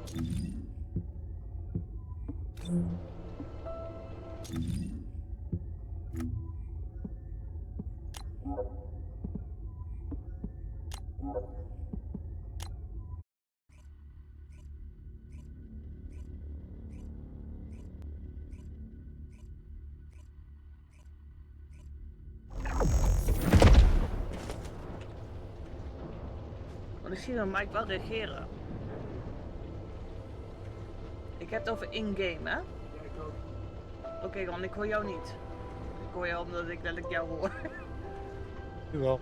Want ik zie dan Mike wel reageren. Ik heb het over in-game, hè? Ja, ik ook. Oké, dan ik hoor jou niet. Ik hoor jou omdat ik letterlijk jou hoor. Nu wel.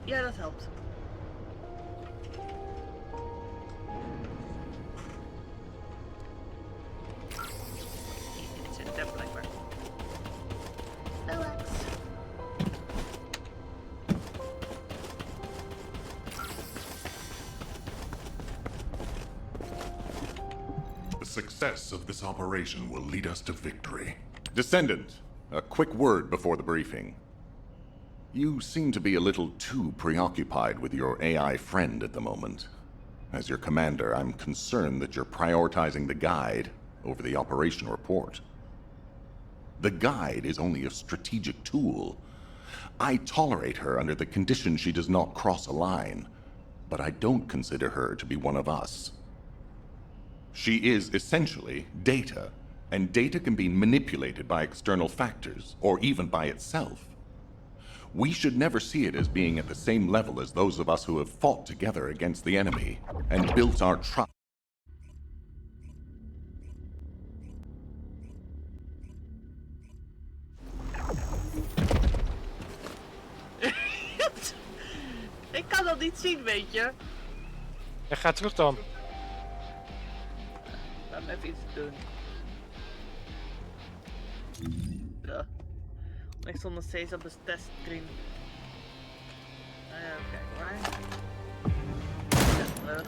Ja, dat helpt. Dit zit er blijkbaar. Relax. The success of this operation will lead us to victory. Descendant, a quick word before the briefing. You seem to be a little too preoccupied with your AI friend at the moment. As your commander, I'm concerned that you're prioritizing the guide over the operation report. The guide is only a strategic tool. I tolerate her under the condition she does not cross a line, but I don't consider her to be one of us. She is essentially data, and data can be manipulated by external factors, or even by itself. We should never see it as being at the same level as those of us who have fought together against the enemy and built our trust. Ik kan dat niet zien, weet je. Ja, ga terug dan. Laat me even iets doen. Ja. Ik stond nog steeds op de testscreen. Kijk maar. Ja, terug.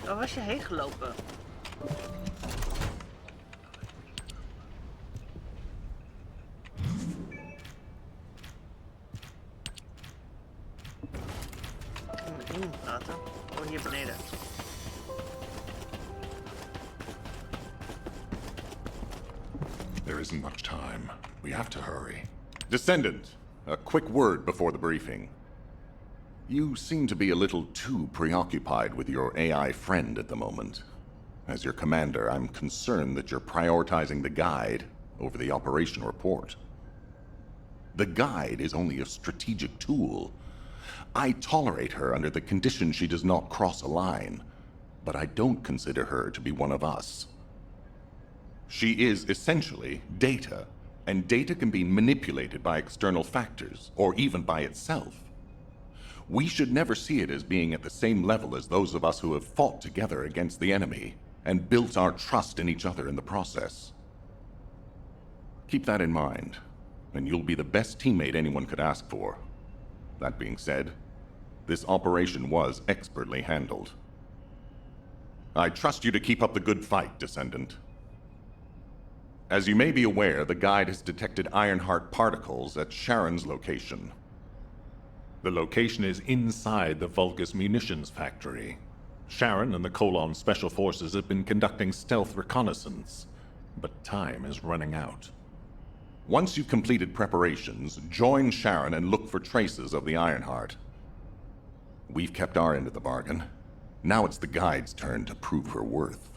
Waar was je heen gelopen? Ik moet niet praten. Oh, hier beneden. There isn't much time. We have to hurry. Descendant, a quick word before the briefing. You seem to be a little too preoccupied with your AI friend at the moment. As your commander, I'm concerned that you're prioritizing the guide over the operation report. The guide is only a strategic tool. I tolerate her under the condition she does not cross a line, but I don't consider her to be one of us. She is essentially data, and data can be manipulated by external factors, or even by itself. We should never see it as being at the same level as those of us who have fought together against the enemy and built our trust in each other in the process. Keep that in mind, and you'll be the best teammate anyone could ask for. That being said, this operation was expertly handled. I trust you to keep up the good fight, Descendant. As you may be aware, the guide has detected Ironheart particles at Sharon's location. The location is inside the Vulgus munitions factory. Sharon and the Colon Special Forces have been conducting stealth reconnaissance, but time is running out. Once you've completed preparations, join Sharon and look for traces of the Ironheart. We've kept our end of the bargain. Now it's the guide's turn to prove her worth.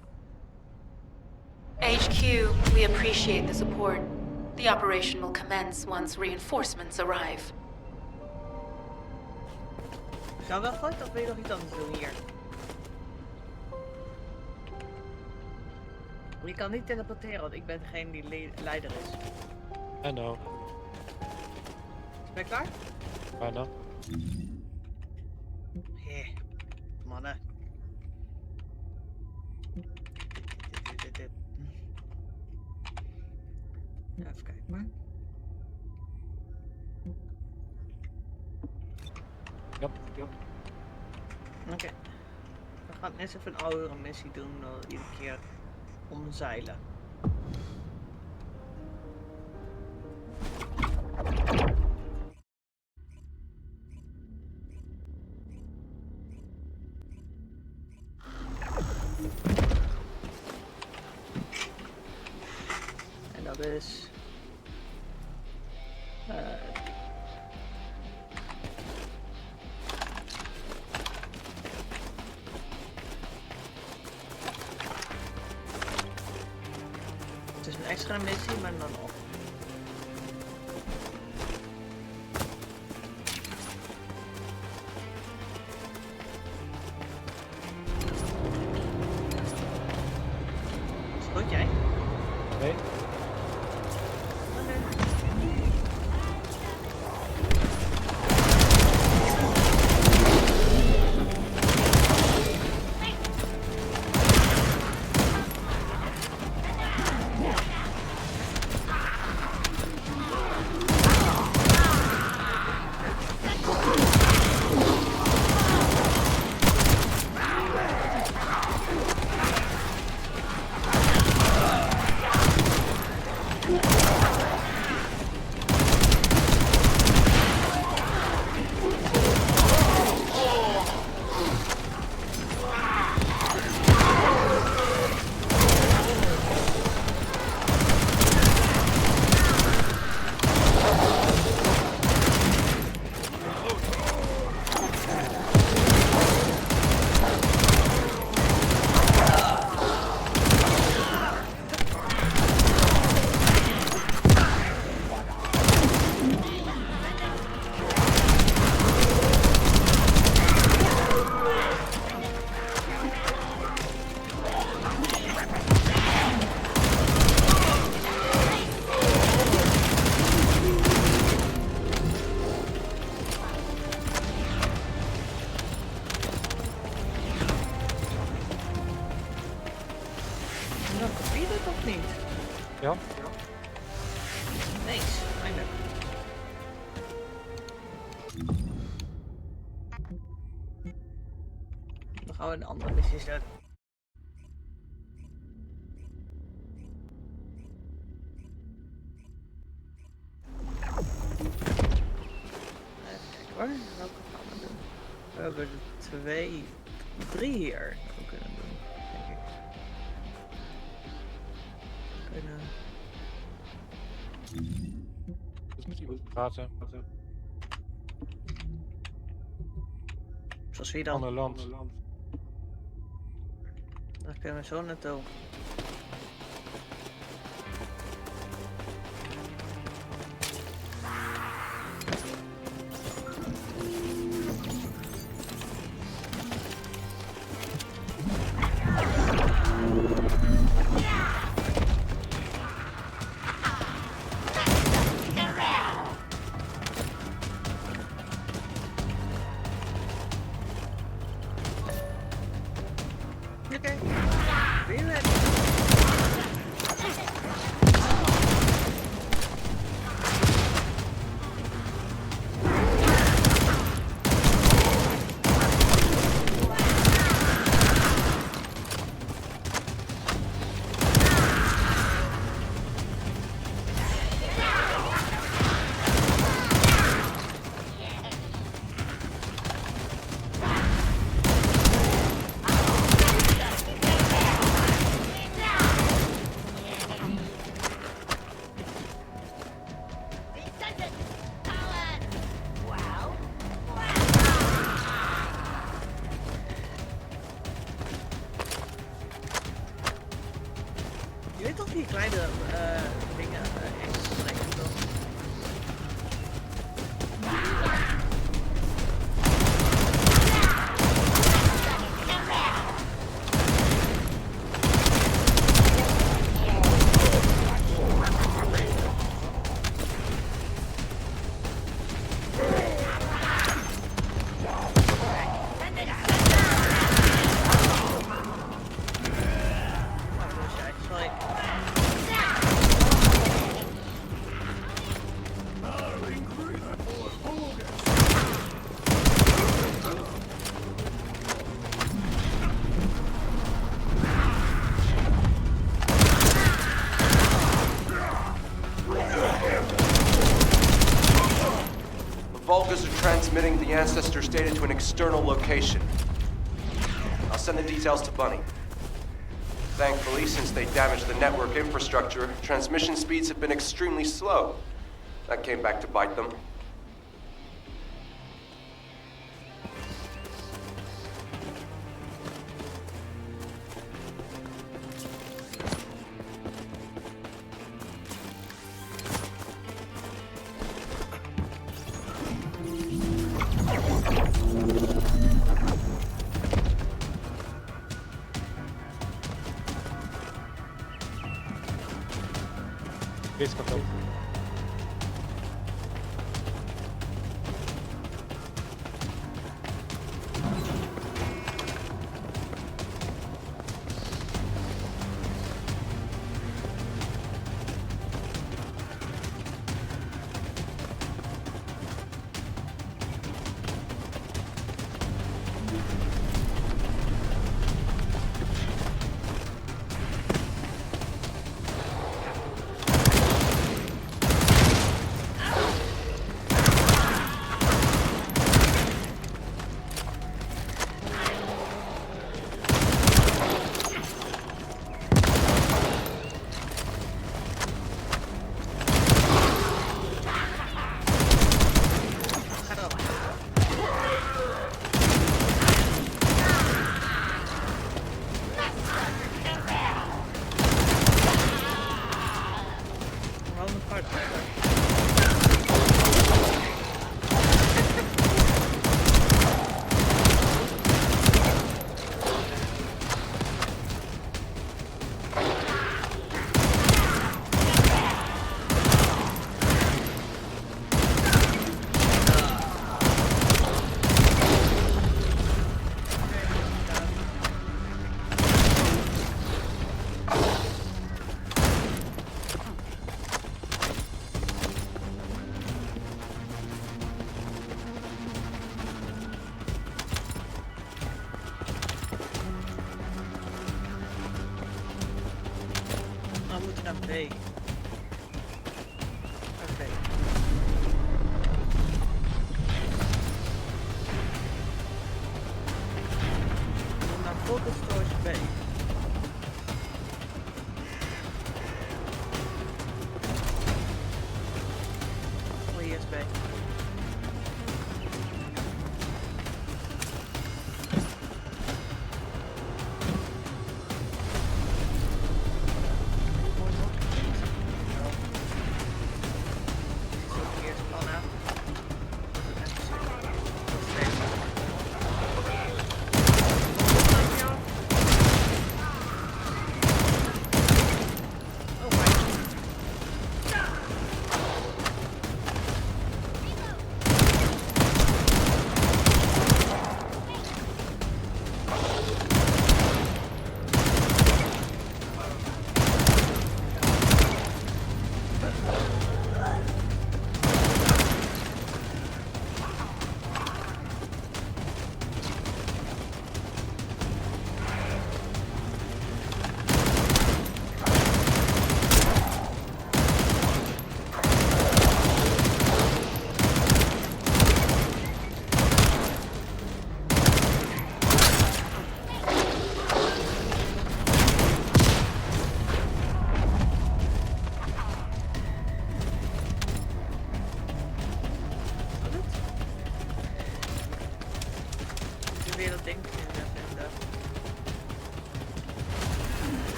HQ, we appreciate the support. The operation will commence once reinforcements arrive. Zou wel goed of wil je nog iets anders doen hier? Je kan niet teleporteren, want ik ben degene die leider is. I know. Ben je klaar? Bijna. Mannen. Even kijken maar. Yep. Oké. We gaan eerst even een oudere missie doen. Iedere keer omzeilen. En dat is... Het is een extra missie, maar dan nog. Is het goed, jij? Nee? Of niet? Ja? Nice, eindelijk. Dan gaan we een andere missie doen. Even kijken hoor, welke gaan we doen? We hebben er 3 hier dat we kunnen doen, denk ik. We kunnen... Dus met iemand praten. Zoals wie dan? Ander land. Daar kunnen we zo naartoe. Oké. Weer ready. Vulgas are transmitting the Ancestors' data to an external location. I'll send the details to Bunny. Thankfully, since they damaged the network infrastructure, transmission speeds have been extremely slow. That came back to bite them. Deze kant op. Nee. Oké. Naar Focus Storage B. Oh, hier is B.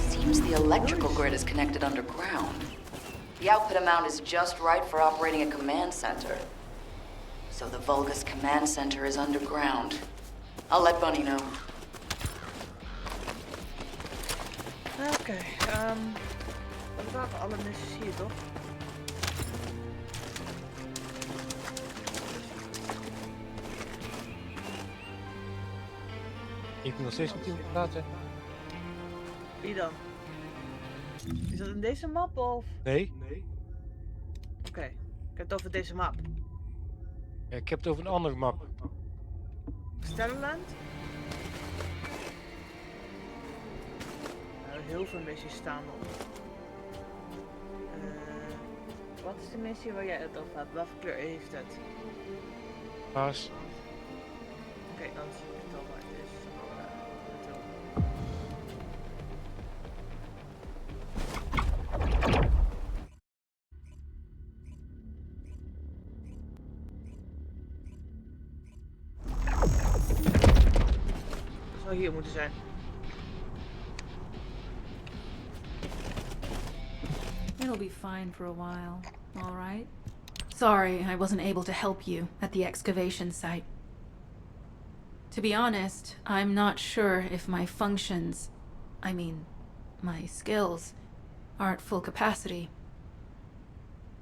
Seems the electrical grid is connected underground. The output amount is just right for operating a command center. So the Vulgus command center is underground. I'll let Bunny know. Oké, dat waren alle missies hier, toch? Ik moet nog steeds met iemand praten. Wie dan? Is dat in deze map of? Nee. Oké, ik heb het over deze map. Ja, ik heb het over een andere map. Stellenland? Heel veel missies staan op. wat is de missie waar jij het over hebt? Welke kleur heeft het? Paas. Oké, dan zie ik het al waar het is. Naartoe. Dat zou hier moeten zijn. It'll be fine for a while, all right? Sorry I wasn't able to help you at the excavation site. To be honest, I'm not sure if my functions, my skills, are at full capacity.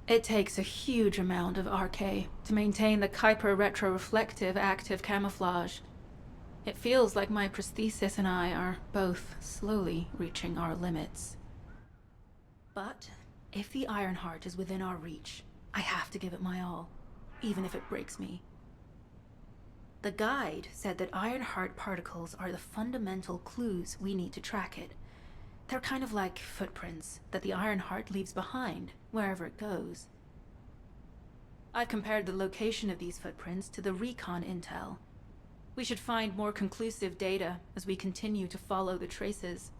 It takes a huge amount of RK to maintain the Kuiper retroreflective active camouflage. It feels like my prosthesis and I are both slowly reaching our limits. But if the Ironheart is within our reach, I have to give it my all, even if it breaks me. The guide said that Ironheart particles are the fundamental clues we need to track it. They're kind of like footprints that the Ironheart leaves behind, wherever it goes. I've compared the location of these footprints to the recon intel. We should find more conclusive data as we continue to follow the traces.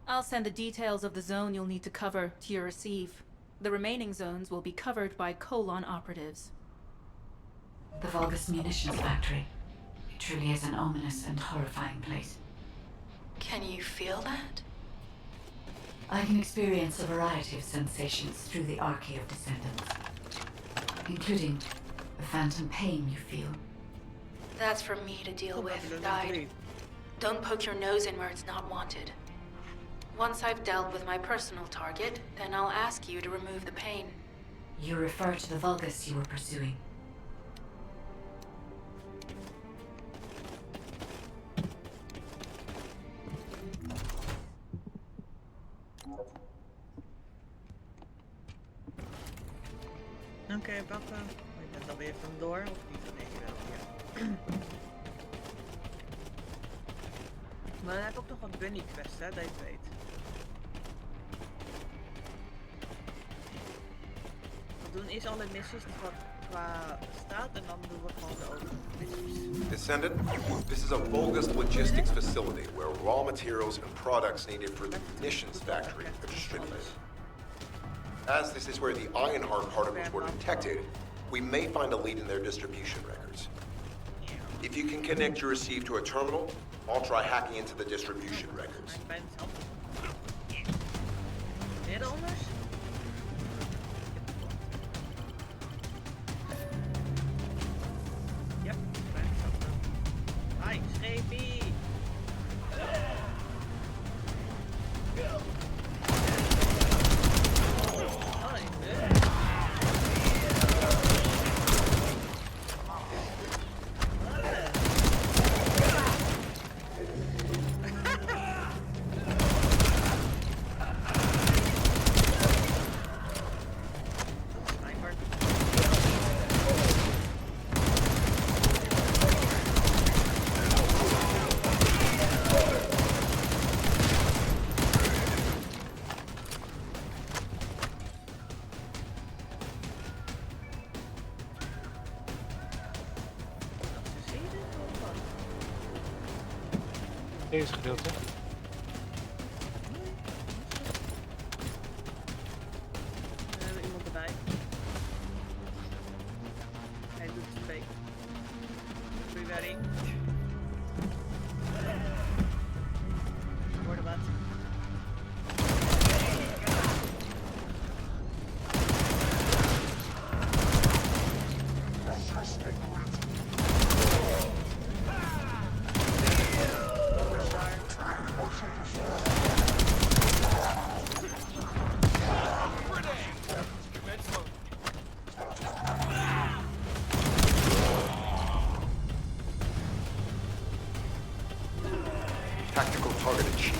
I'll send the details of the zone you'll need to cover to your receive. The remaining zones will be covered by Colon operatives. The Vulgus munitions factory. It truly is an ominous and horrifying place. Can you feel that? I can experience a variety of sensations through the archy of descendants, including the phantom pain you feel. That's for me to deal with, guide. Don't poke your nose in where it's not wanted. Once I've dealt with my personal target, then I'll ask you to remove the pain. You refer to the Vulgus you were pursuing. Oké, pakken. Oh, je bent alweer vandoor, of niet? Nee, wel, ja. Maar dan heb ik ook nog wat bunny quests, hè, dat je het weet. We doen eerst alle missies wat qua staat en dan doen we gewoon de overige missies. Descendant, this is a Vulgus logistics facility where raw materials and products needed for the munitions factory are distributed. As this is where the Ironheart particles were detected, we may find a lead in their distribution records. If you can connect your receive to a terminal, I'll try hacking into the distribution records. Weer anders? Ja, bijna hetzelfde. Hi, scheepie! Deze gedeelte. We hebben iemand erbij. Hij doet het fake. Ready? Worden wat? Tactical target achieved.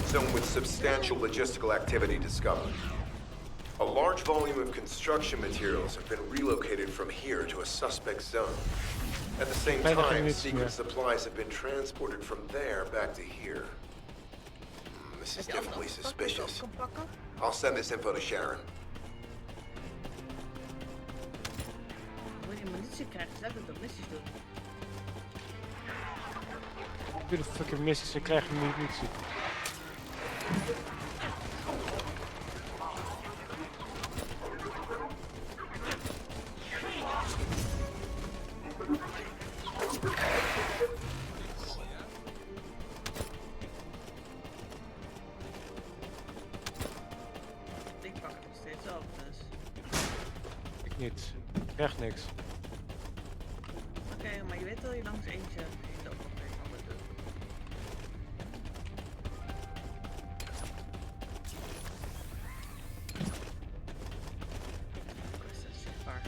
Zone with substantial logistical activity discovered. A large volume of construction materials have been relocated from here to a suspect zone. At the same time, secret supplies have been transported from there back to here. This is definitely suspicious. I'll send this info to Sharon. geen munitie krijgt, zou ik het op missies doen. Doe de fucking missies, dan krijg je munitie. Ik pak het nog steeds op, dus. Ik niet. Ik krijg niks. Oké, maar je weet wel je langs eentje heen loopt. Oké, ik kan het doen. Is dat zichtbaar?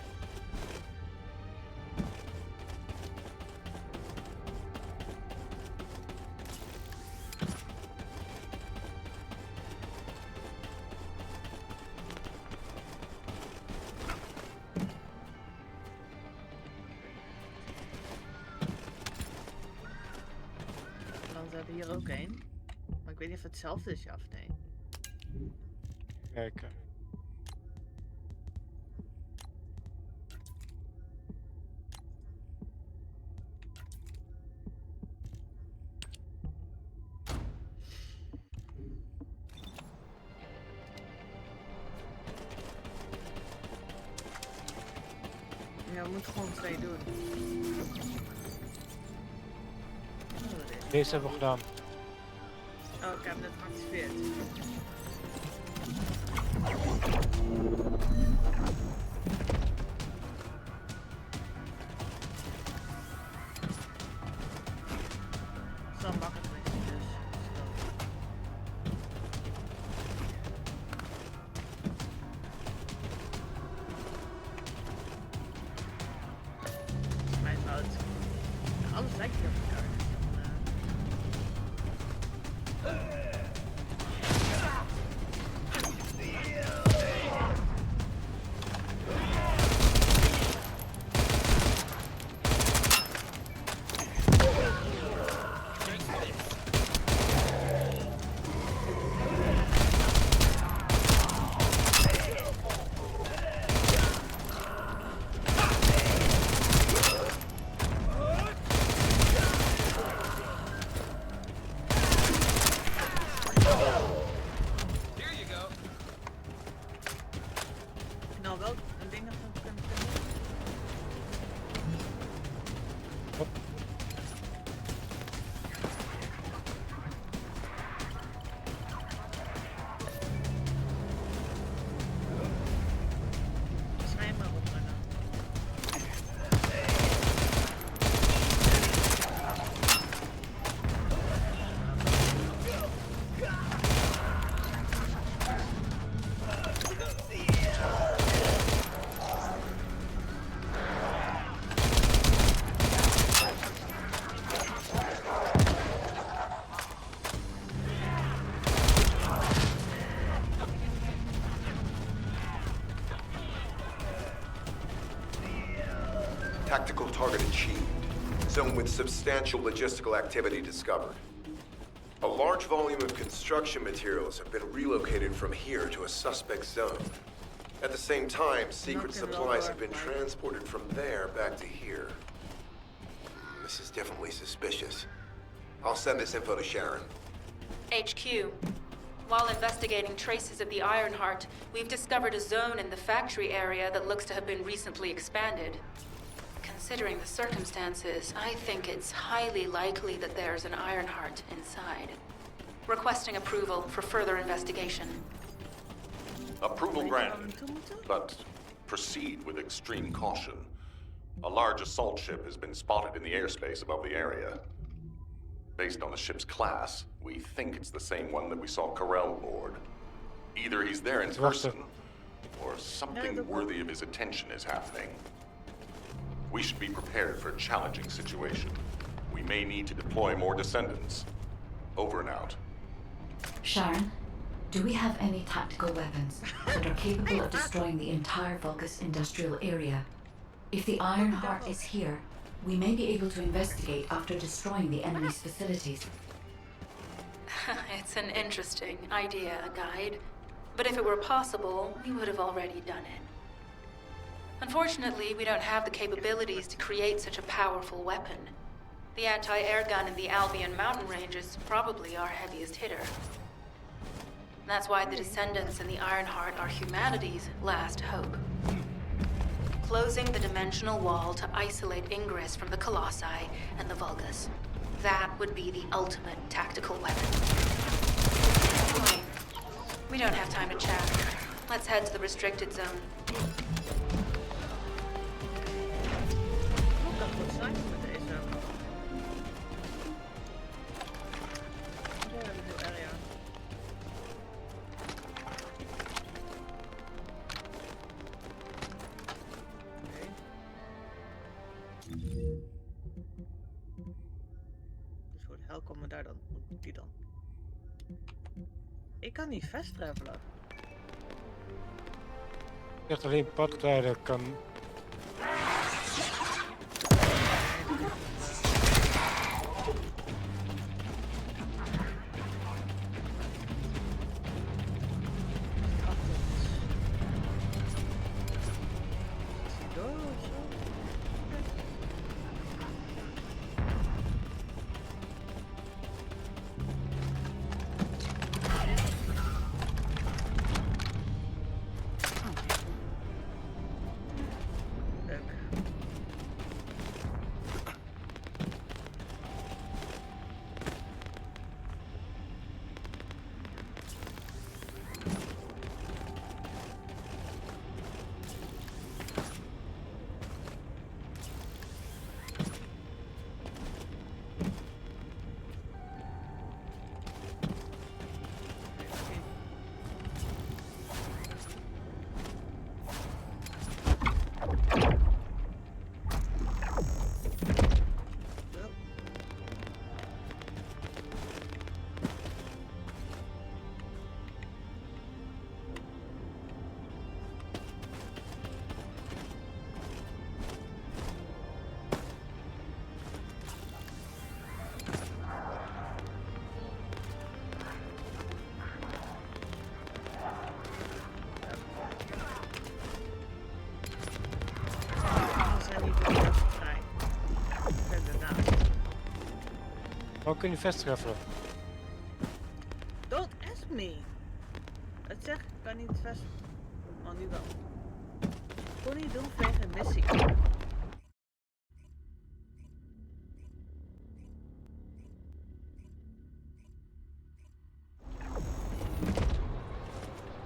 Want we hebben hier ook één. Maar ik weet niet of het hetzelfde is, ja of nee. Kijken. Ja, we moeten gewoon 2 doen. Oh, dit. Deze hebben we gedaan. Oh, ik heb hem net geactiveerd. Het is wel makkelijk dus. Volgens mij is het oud. Ja, alles lijkt hier op elkaar. Nou, wel een ding dat we kunnen doen. Volgens mij maar oprunnen. Tactical target achieved. Zone with substantial logistical activity discovered. A large volume of construction materials have been relocated from here to a suspect zone. At the same time, secret supplies have been transported from there back to here. This is definitely suspicious. I'll send this info to Sharon. HQ. While investigating traces of the Ironheart, we've discovered a zone in the factory area that looks to have been recently expanded. Considering the circumstances, I think it's highly likely that there's an Ironheart inside. Requesting approval for further investigation. Approval granted, but proceed with extreme caution. A large assault ship has been spotted in the airspace above the area. Based on the ship's class, we think it's the same one that we saw Carell aboard. Either he's there in person, or something worthy of his attention is happening. We should be prepared for a challenging situation. We may need to deploy more descendants. Over and out. Sharon, do we have any tactical weapons that are capable of destroying the entire Vulgus industrial area? If the Ironheart is here, we may be able to investigate after destroying the enemy's facilities. It's an interesting idea, Guide. But if it were possible, we would have already done it. Unfortunately, we don't have the capabilities to create such a powerful weapon. The anti-air gun in the Albion mountain range is probably our heaviest hitter. That's why the Descendants and the Ironheart are humanity's last hope. Closing the dimensional wall to isolate Ingress from the Colossi and the Vulgus. That would be the ultimate tactical weapon. Anyway, we don't have time to chat. Let's head to the restricted zone. Hoe kan het goed zijn met deze? Ja, een nieuw area. Oké. Dus hoe de hel komen we daar dan? Hoe moet die dan? Ik kan niet fast travelen. Echt alleen padrijden kan. Hoe kun je fast travelen? Don't ask me. Het zegt, ik kan niet fast. Oh, nu wel. Kon niet doen vanwege een missie.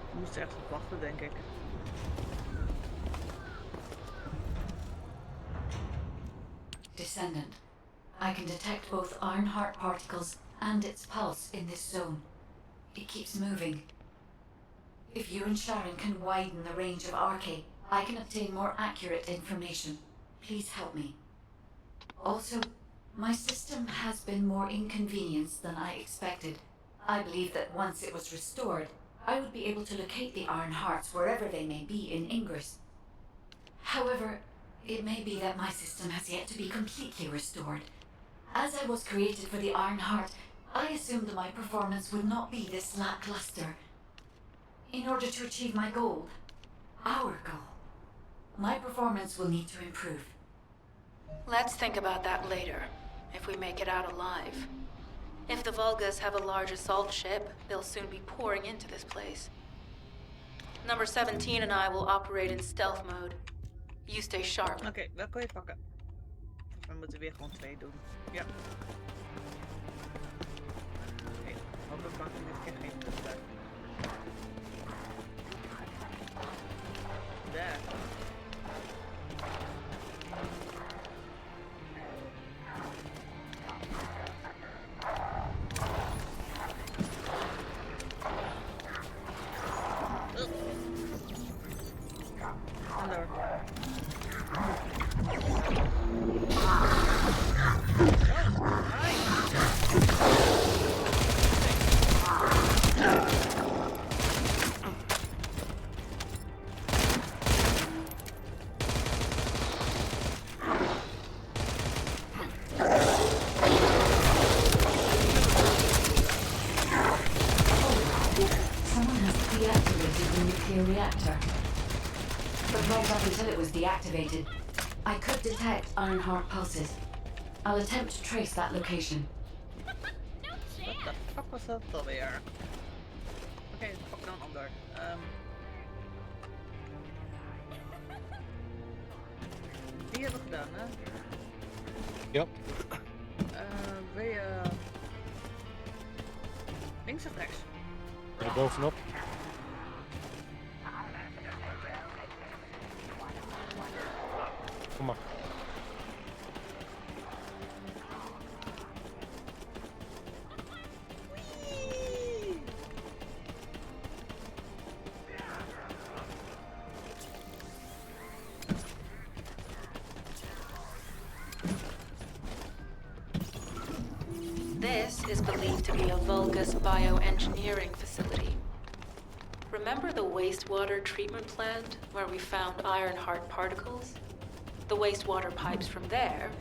Ik moest ergens op wachten, denk ik. Descendant. I can detect both Ironheart particles and its pulse in this zone. It keeps moving. If you and Sharon can widen the range of Arche, I can obtain more accurate information. Please help me. Also, my system has been more inconvenienced than I expected. I believe that once it was restored, I would be able to locate the Ironhearts wherever they may be in Ingress. However, it may be that my system has yet to be completely restored. As I was created for the Ironheart, I assumed my performance would not be this lackluster. In order to achieve my goal, our goal, my performance will need to improve. Let's think about that later, if we make it out alive. If the Vulgus have a large assault ship, they'll soon be pouring into this place. Number 17 and I will operate in stealth mode. You stay sharp. Oké, dat kon je pakken. We moeten weer gewoon 2 doen. Ja. Oké, hopelijk maakt hij dit keer geen terugtuig. Daar. Someone has deactivated the nuclear reactor. But right up until it was deactivated. I could detect Ironheart pulses. I'll attempt to trace that location. What the fuck was dat alweer? Oké, pak dan een ander. Die hebben we gedaan, hè? Ja. Wil je links of rechts? Er bovenop. Kom maar. This is believed to be a Vulgus bioengineering facility. Remember the wastewater treatment plant where we found Ironheart particles? The wastewater pipes from there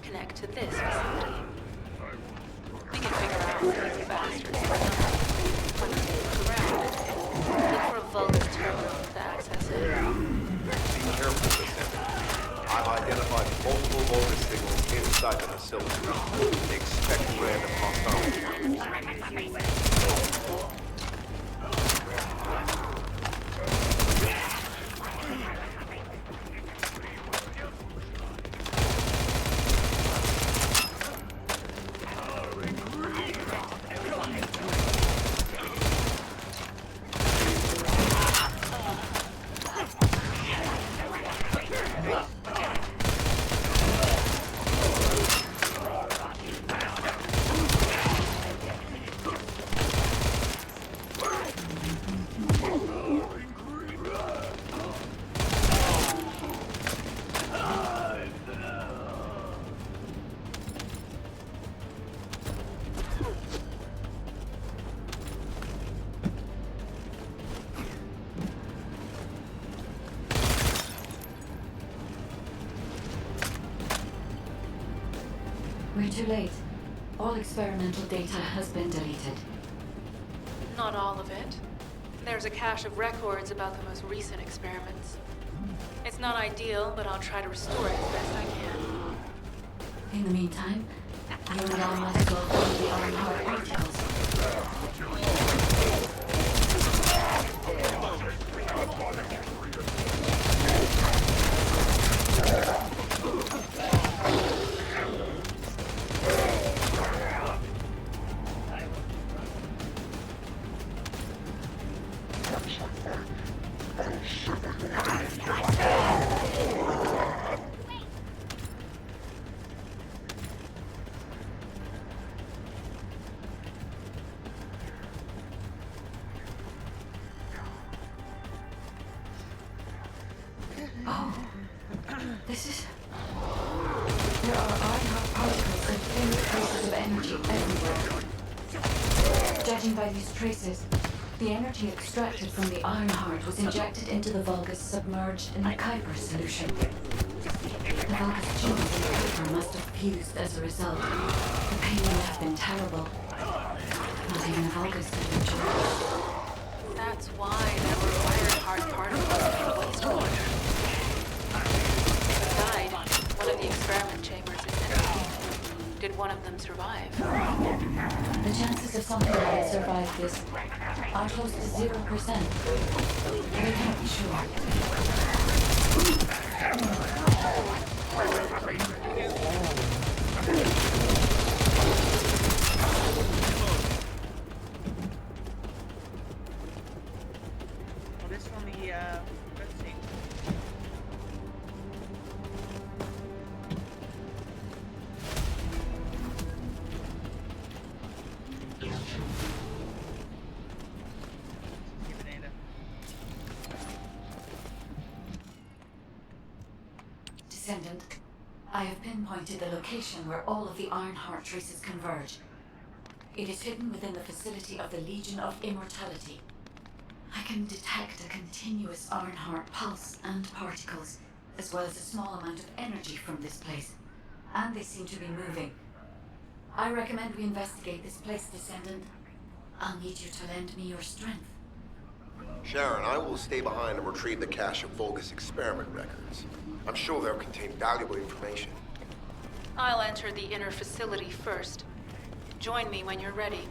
connect to this facility. We can figure out where the bastards are when they look around. Look for a Vulgus terminal to access it. Be careful, descendant. I've identified multiple voltage signals inside the facility. Expect random hostile encounters. We're too late. All experimental data has been deleted. Not all of it. There's a cache of records about the most recent experiments. It's not ideal, but I'll try to restore it as best I can. In the meantime, you and I must go find the Ironheart particles. Oh, this is... There are Ironheart particles and thin traces of energy everywhere. Judging by these traces, the energy extracted from the Ironheart was injected into the Vulgus submerged in a Kuiper solution. The Vulgus genes in the Kuiper must have fused as a result. The pain would have been terrible. Not even a Vulgus could endure. That's why there were Ironheart particles in the wastewater. Besides, one of the experiment chambers is empty. Did one of them survive? The chances of something like it survive this are close to 0%. We can't be sure. Wat is van die cutscene? Hier beneden. Descendant, I have pinpointed the location where all of the Ironheart traces converge. It is hidden within the facility of the Legion of Immortality. I can detect a continuous Ironheart pulse and particles, as well as a small amount of energy from this place. And they seem to be moving. I recommend we investigate this place, Descendant. I'll need you to lend me your strength. Sharon, I will stay behind and retrieve the cache of Vulgus experiment records. I'm sure they'll contain valuable information. I'll enter the inner facility first. Join me when you're ready.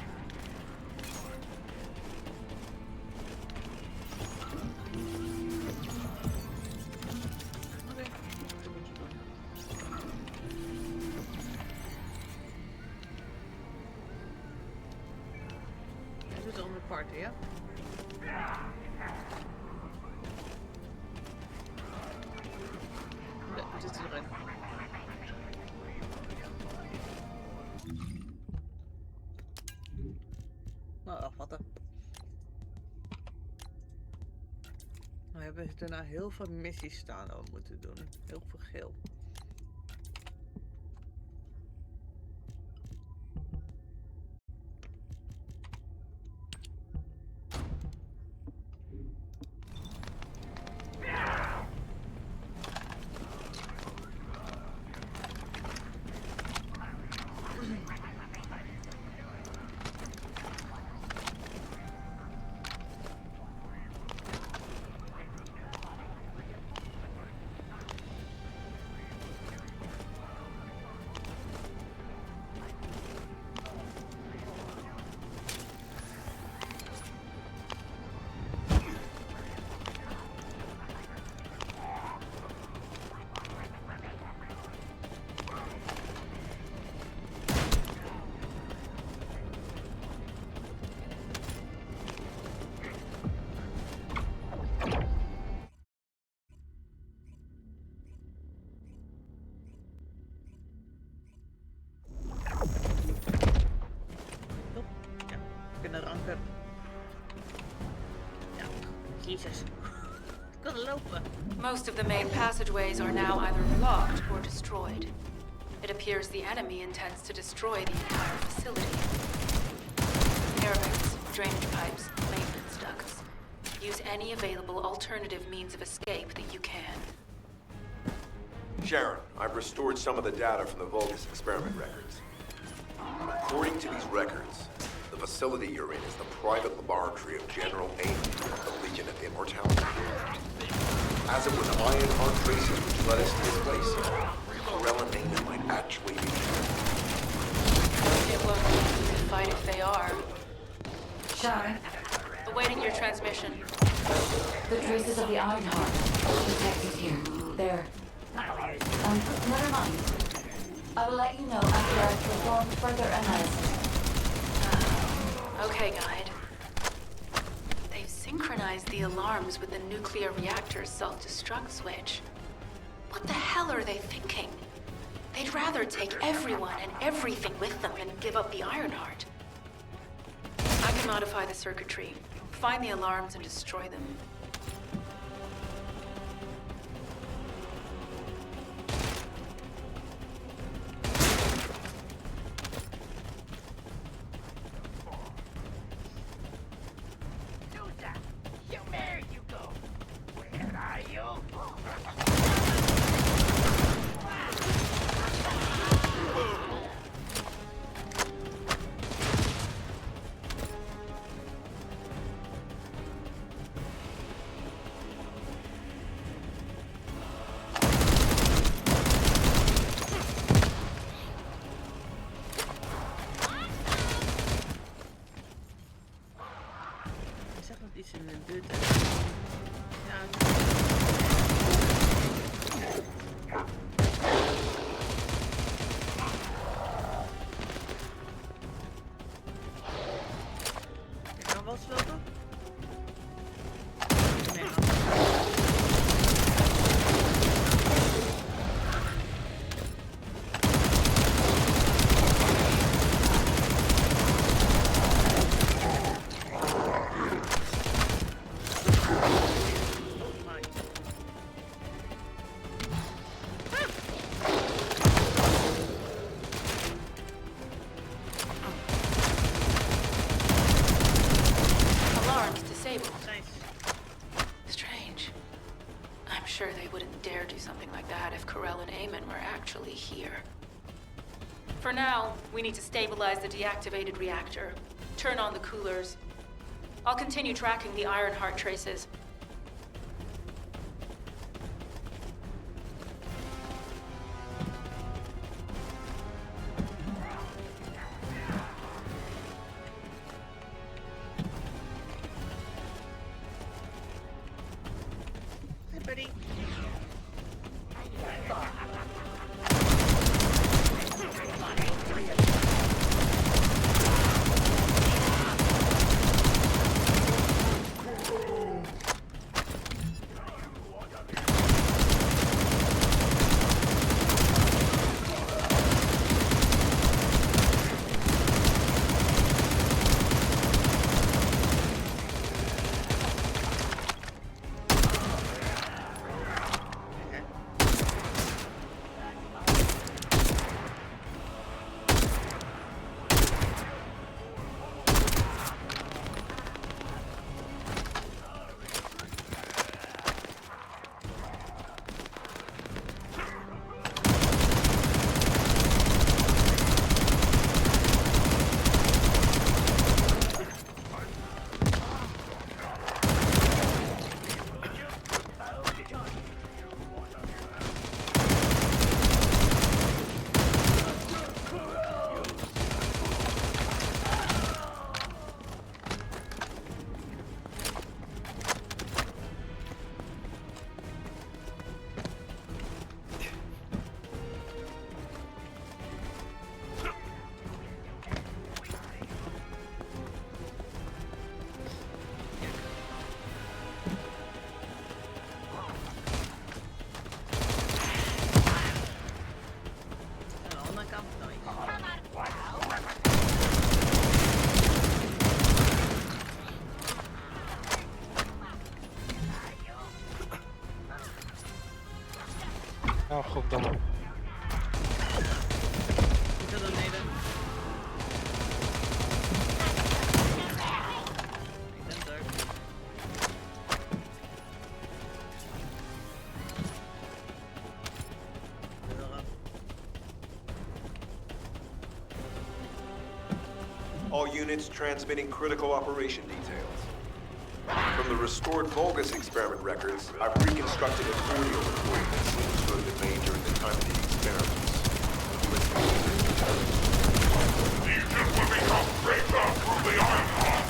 Dit is onder party, ja? Nee, we zitten erin. Nou, afvatten. We hebben daarna heel veel missies staan dat we moeten doen. Heel veel geel. Jezus. Ik kan lopen. Most of the main passageways are now either blocked or destroyed. It appears the enemy intends to destroy the entire facility. Air vents, drainage pipes, maintenance ducts. Use any available alternative means of escape that you can. Sharon, I've restored some of the data from the Vulgus experiment records. According to these records, the facility you're in is the private laboratory of General Ames, the Legion of Immortality. As it was Ironheart traces which led us to this place, Corell and Damon might actually be here. It won't be easy to fight if they are. Sharon, Awaiting your transmission. the traces of the Ironheart detected here. They're... never mind. I will let you know after I've performed further analysis. Okay, Guide. They've synchronized the alarms with the nuclear reactor's self-destruct switch. What the hell are they thinking? They'd rather take everyone and everything with them than give up the Ironheart. I can modify the circuitry, find the alarms and destroy them. Iets in de buurt. Ja. Je kan wel slopen? Nee, Strange. I'm sure they wouldn't dare do something like that if Corell and Eamon were actually here. For now, we need to stabilize the deactivated reactor, turn on the coolers. I'll continue tracking the Ironheart traces. Hey, buddy. Nou, goddamme. Ik wil er beneden. Ik ben er. All units transmitting critical operation details. From the restored Vulgus experiment records, I've reconstructed an audio recording that seems to have been made during the time of the experiments. Legion will become greater through the Ironheart.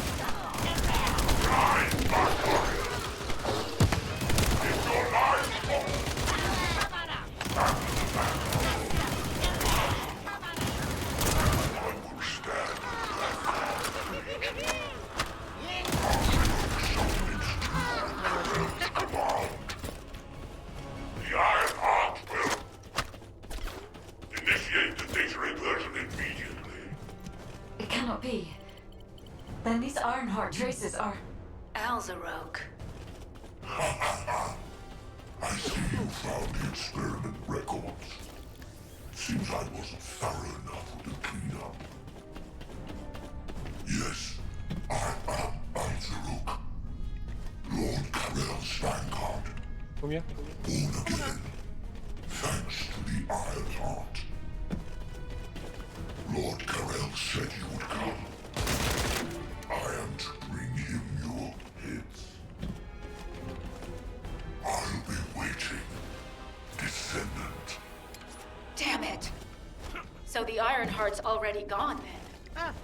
Rise, Dark Warriors. If your lives fall, back to the battle. I will stand the Ironheart will initiate the data reversion immediately. It cannot be. Then these Ironheart traces are... Alzarok. I see you found the experiment records. Seems I wasn't thorough enough with the cleanup. Yes, I am Alzarok. Lord Karel's vanguard. Kom je? Born again. Thanks to the Ironheart. Lord Karel said you would come. I am to bring him your hits. I'll be waiting, descendant. Damn it! So the Ironheart's already gone then?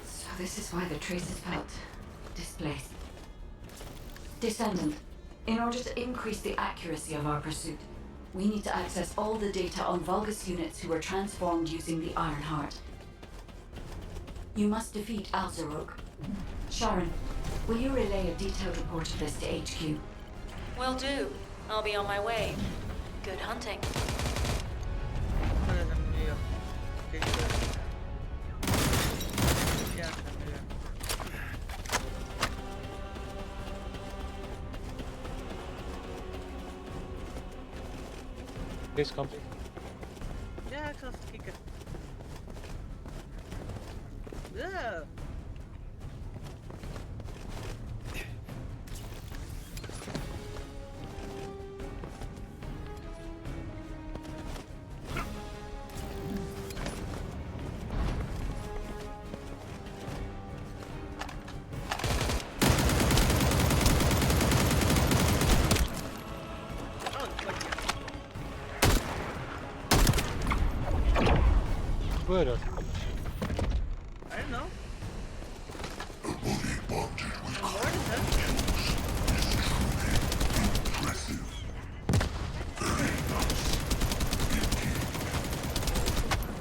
So this is why the traces felt displaced. Descendant, in order to increase the accuracy of our pursuit, we need to access all the data on Vulgus units who were transformed using the Ironheart. You must defeat Alzarok. Sharon, will you relay a detailed report of this to HQ? Will do. I'll be on my way. Good hunting. Waar is hem nu? Kijk eens. Ja, ik ben nu. Deze kant. Ja, ik zal even kijken. Ja. gebeurde? I don't know. A body bonded with What is it? impressive. Very nice. Indeed.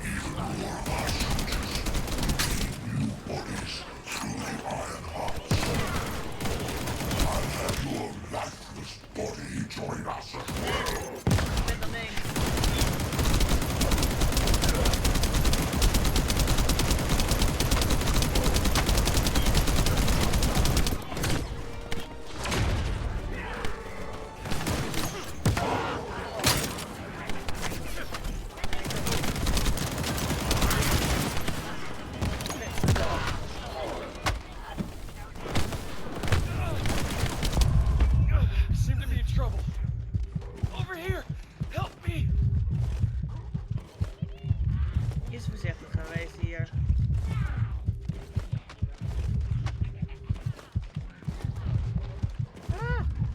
Even more of our soldiers gain new bodies through the iron hearts. I'll have your lifeless body join us as well. Met dat ding. Seem to be in trouble. Over here! Help me! Is voorzichtig geweest hier.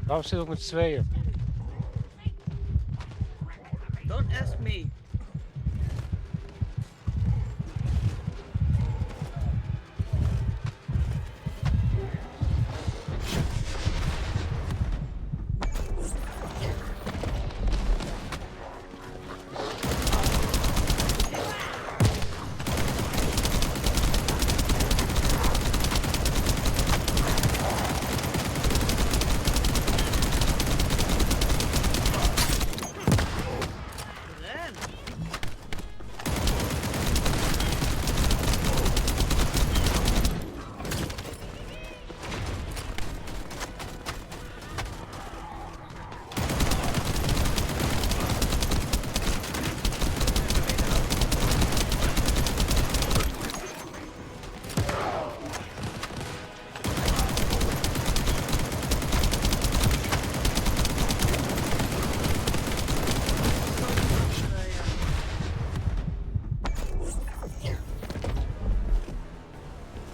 Waarom zit ik met z'n tweeën? Don't ask me. Ren.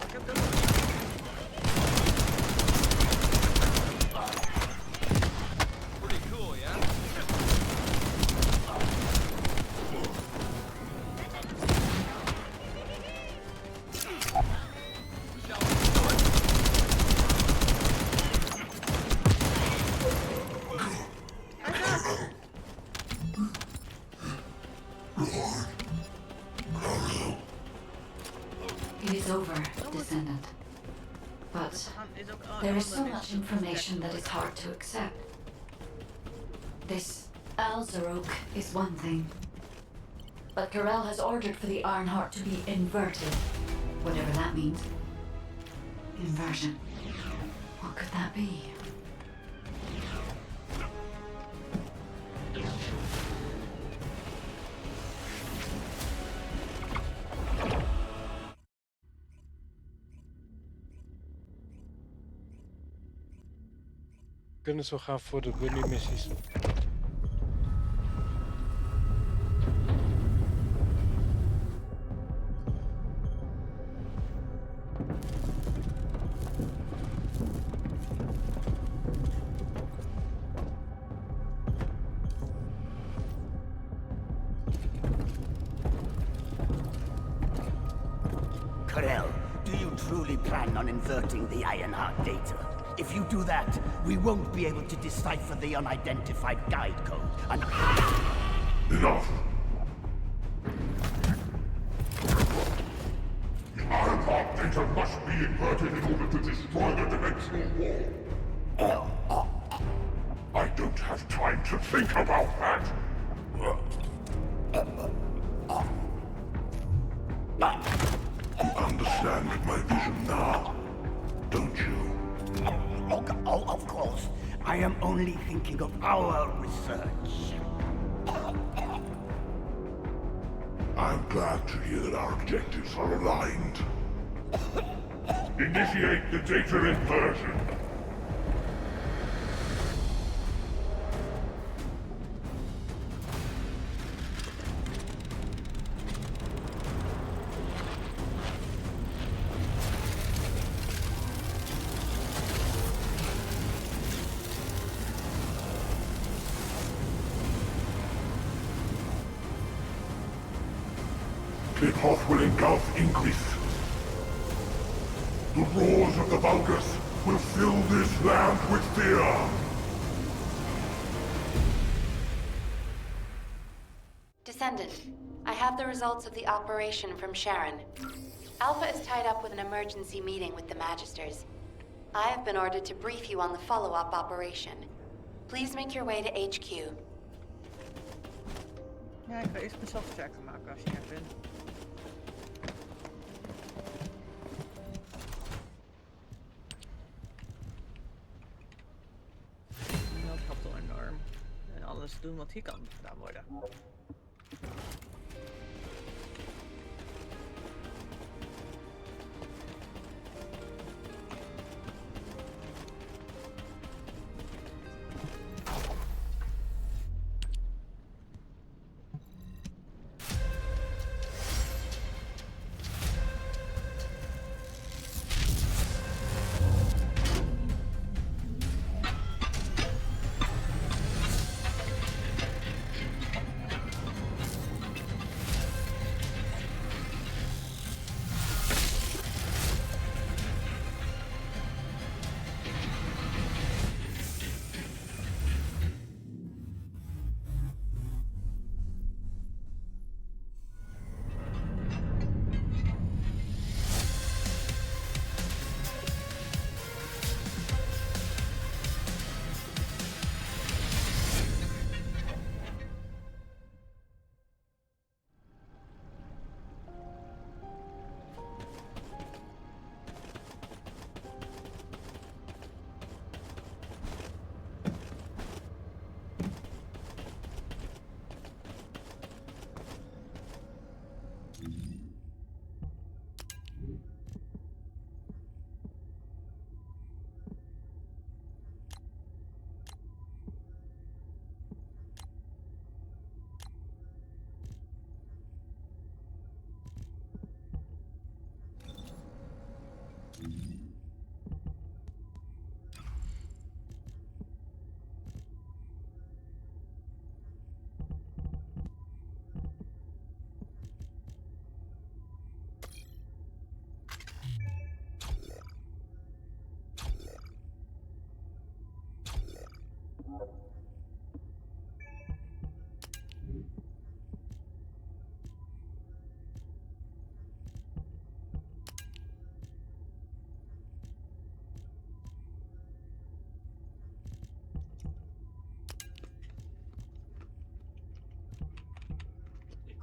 Ik heb dat. Pretty cool, yeah? Shall we start? It is over, descendant. But Is ook there is so andere much mensen. information that is hard to accept. This Alzarok is one thing. But Karel has ordered for the Iron Heart to be inverted. Whatever that means. Inversion. What could that be? Kunnen zo gaan voor de bunny missies. Karel, do you truly plan on inverting the Ironheart data? If you do that, we won't be able to decipher the unidentified guide code. Enough! The Ironheart data must be inverted in order to destroy the dimensional wall. I don't have time to think about that! You understand my vision now, don't you? Oh, of course. I am only thinking of our research. I'm glad to hear that our objectives are aligned. Initiate the data inversion. The path will engulf Inquis. The roars of the Vulgus will fill this land with fear. Descendant, I have the results of the operation from Sharon. Alpha is tied up with an emergency meeting with the Magisters. I have been ordered to brief you on the follow-up operation. Please make your way to HQ. Ja, ik ga eerst mezelf sterker maken als je er bent. Dat helpt al enorm. En alles doen wat hier kan gedaan worden.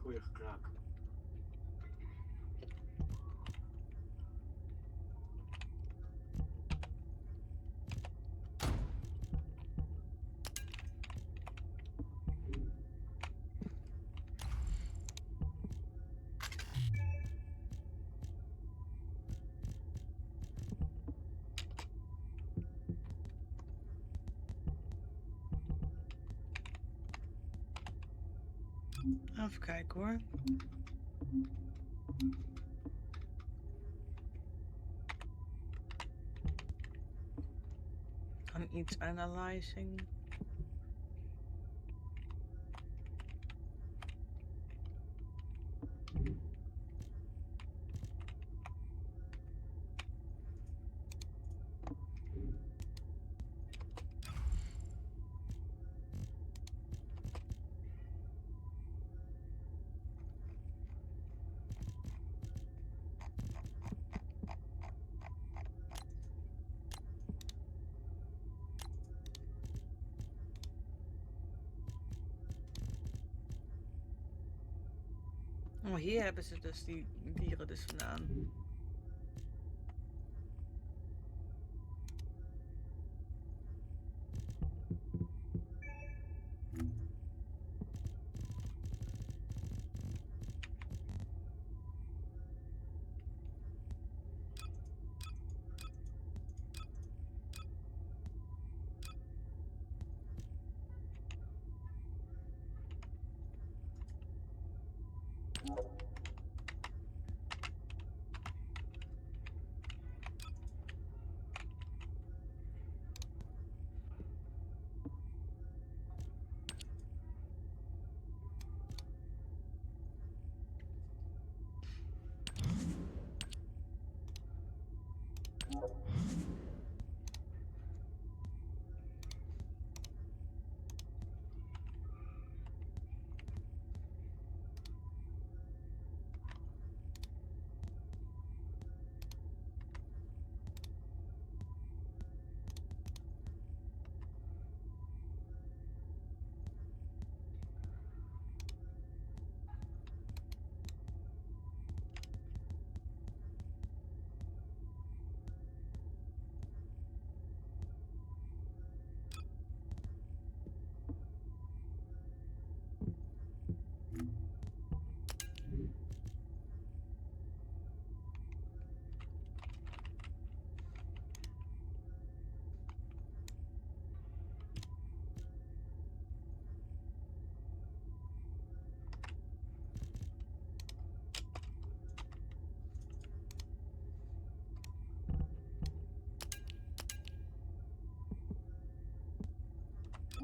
Goeie gekraak. Even kijken hoor. Kan iets analyzing. Oh, hier hebben ze dus die dieren dus vandaan.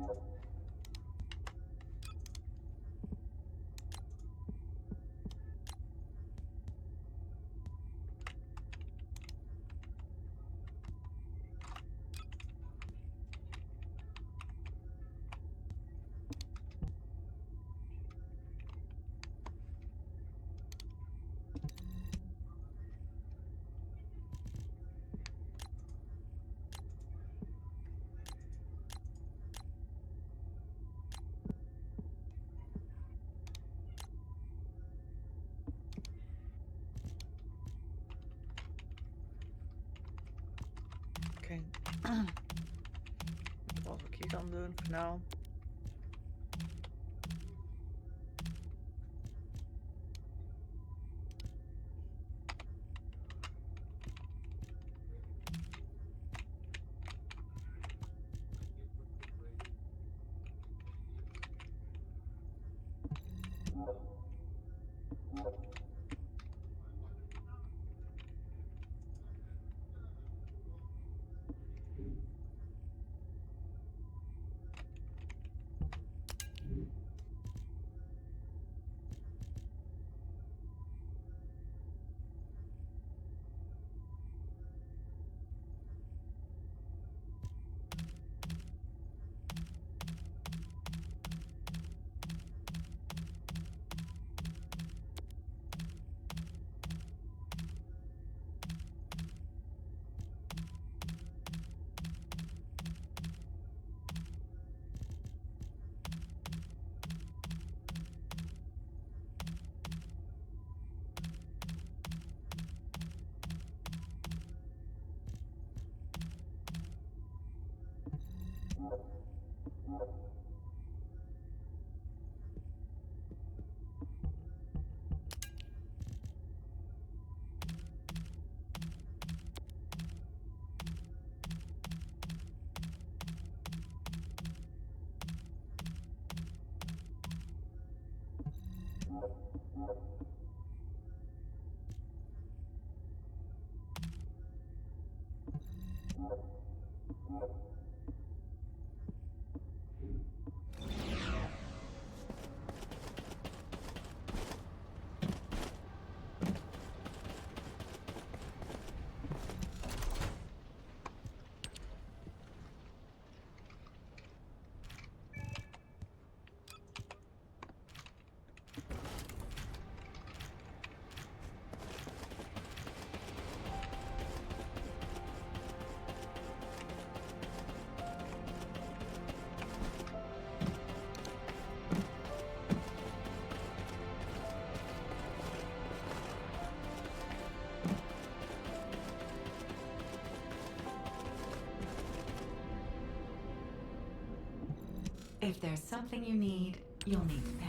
Oké. Wat ik hier kan doen voor nou. If there's something you need, you'll need to pay.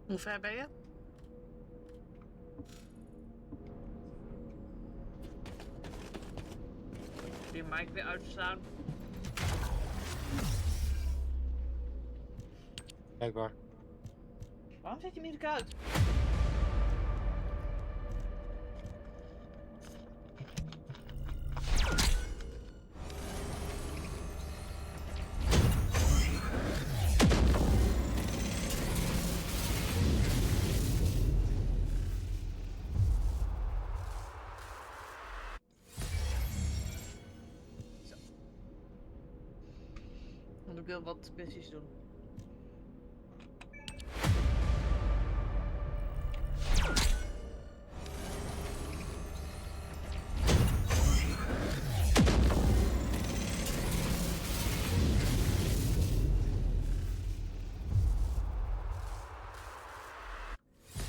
Hoe ver ben je? Die mic weer uitstaan. Blijkbaar. Waarom zet je hem niet uit? Zo. Want ik wil wat missies doen.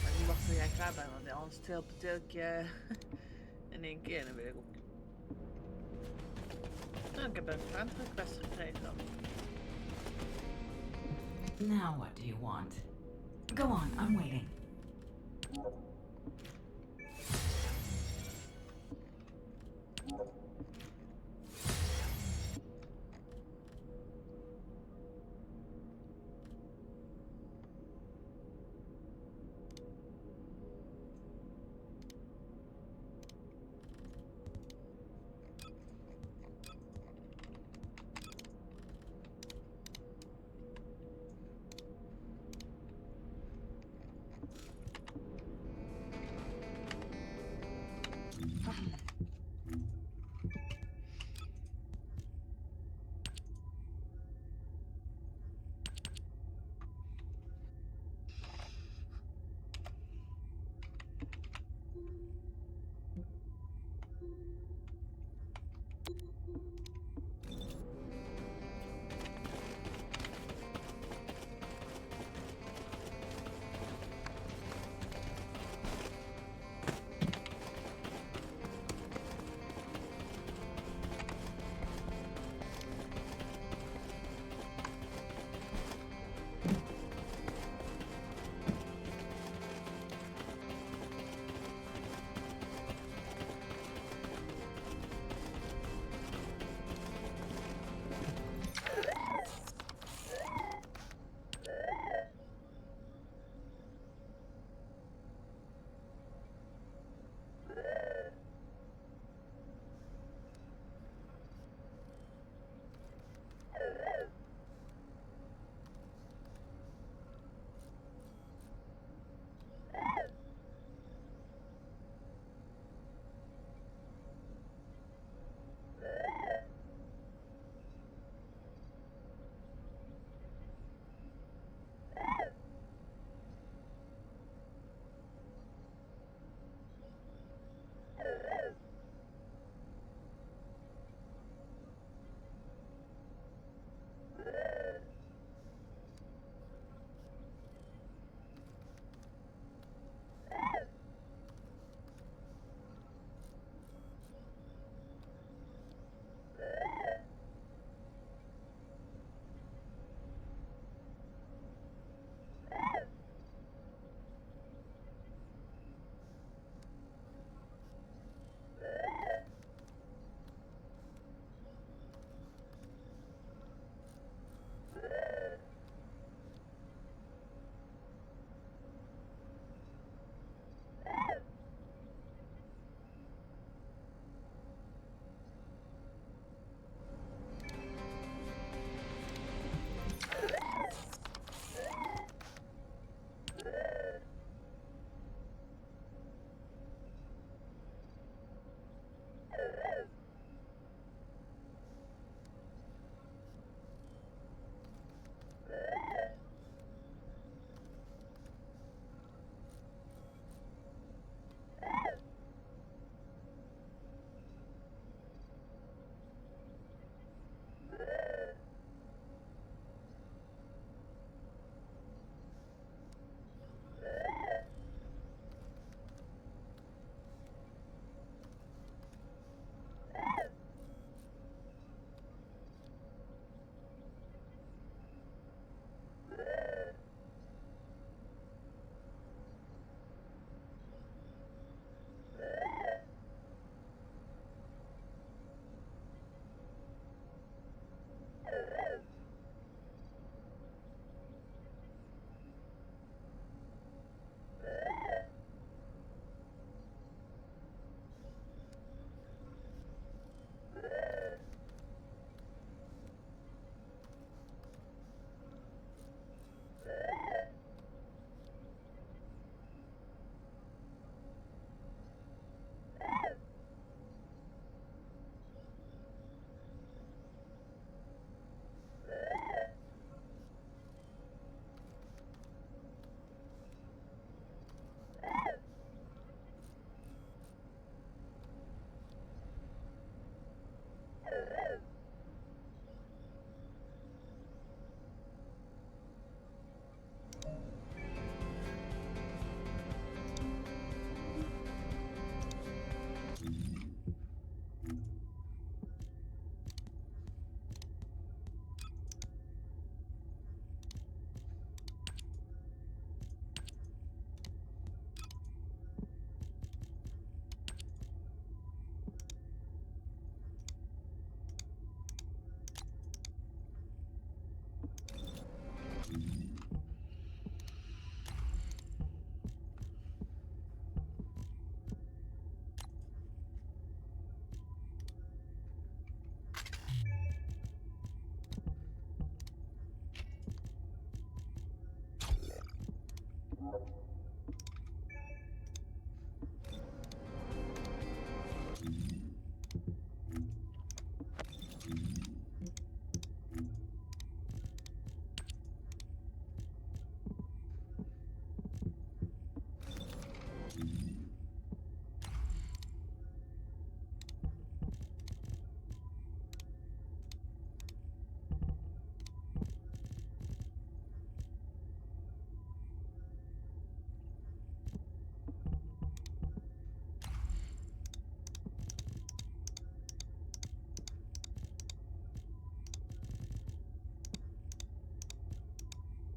Maar ik wacht tot jij klaar bent, want anders teleporteer je in één keer en dan wil ik ook. Nou, ik heb een friend request gekregen. Now what do you want? Go on, I'm waiting.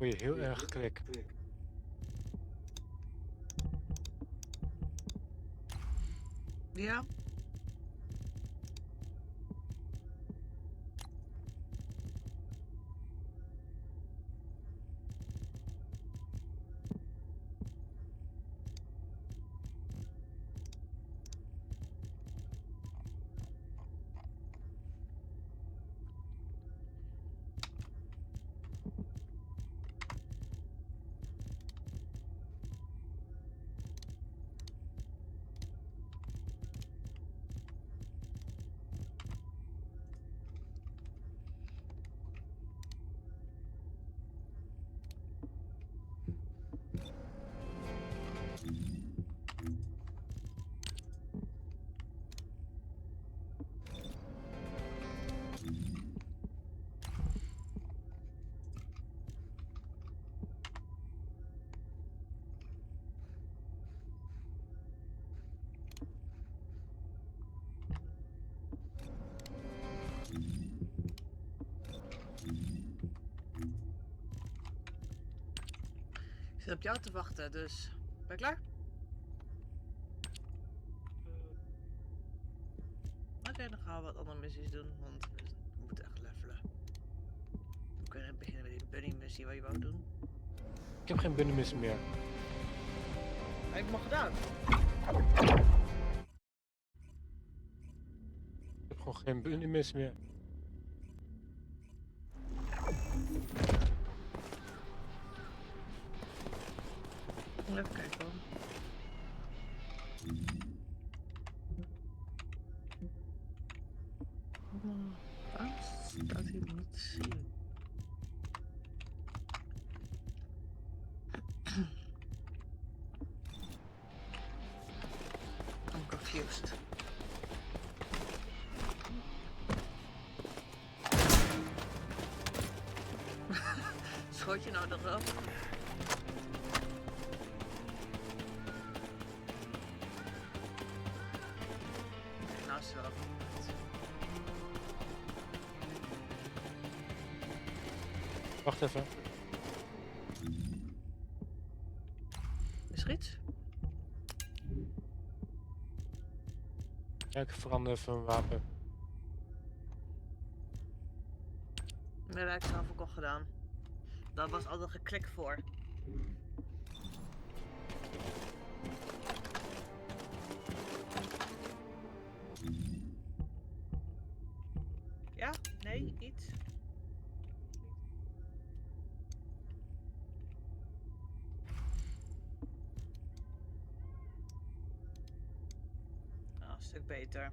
Moet je heel erg klikken. Ja. Ik zit op jou te wachten, dus... Ben je klaar? Oké, dan gaan we wat andere missies doen, want we moeten echt levelen. We kunnen beginnen met die bunny missie wat je wou doen. Ik heb geen bunnymissie meer. Heb ik hem al gedaan? Ik heb gewoon geen bunnymissie meer. Even kijken hoor. Waarom staat hier niet te zien? I'm confused. Schoot je nou eraf? Nou is het wel goed. Wacht even. Is er iets? Ja, ik verander even een wapen. Nee, dat heb ik zelf ook al gedaan. Daar was altijd geklikt voor. Ja? Nee? Iets? Nou, een stuk beter.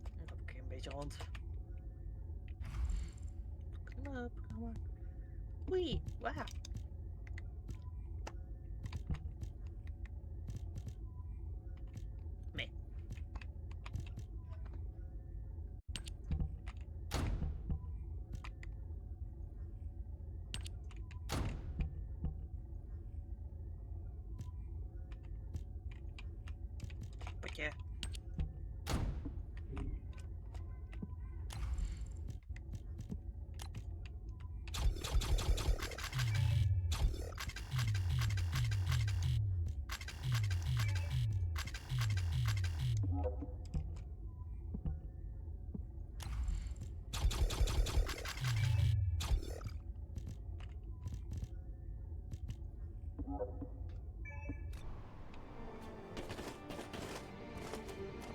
Dan loop ik hier een beetje rond. Kom op, kom maar. Oei, wauw. Nee. Potje.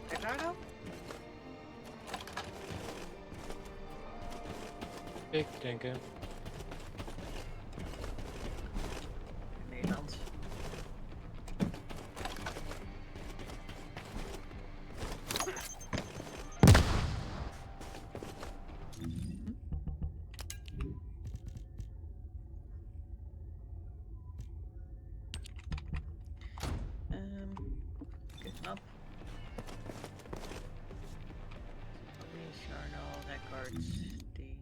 Ben je klaar nou? Ik denk records. Die.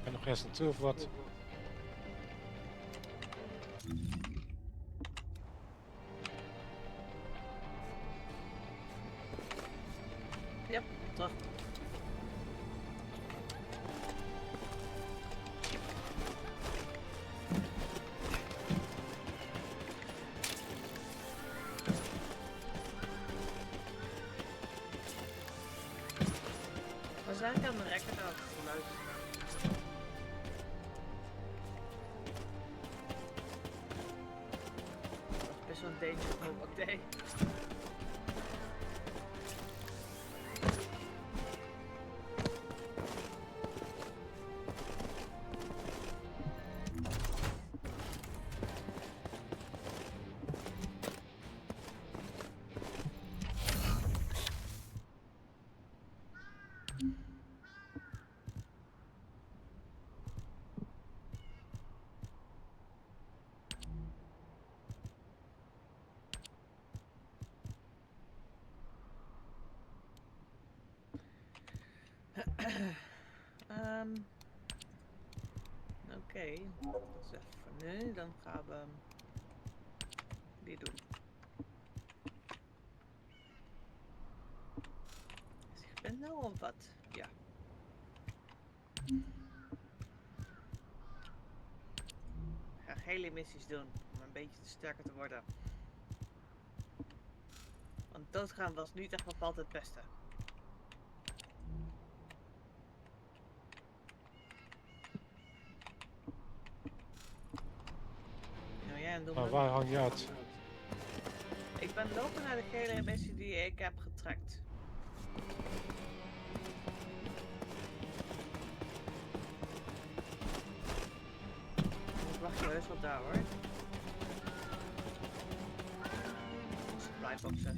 En nog eerst naartoe of wat? Yep, terug. Was eigenlijk aan de rekker dat geluid? Dat is best wel een danger move ook day. Oké, dat is even voor nu. Dan gaan we die doen. Dus ik ben nou of wat? Ja. Ik ga gele missies doen om een beetje sterker te worden. Want doodgaan was niet echt bepaald het beste. Maar waar hang je uit? Ik ben lopen naar de gele missie die ik heb getrekt. Ik wacht je heus wel daar hoor. Supply boxes.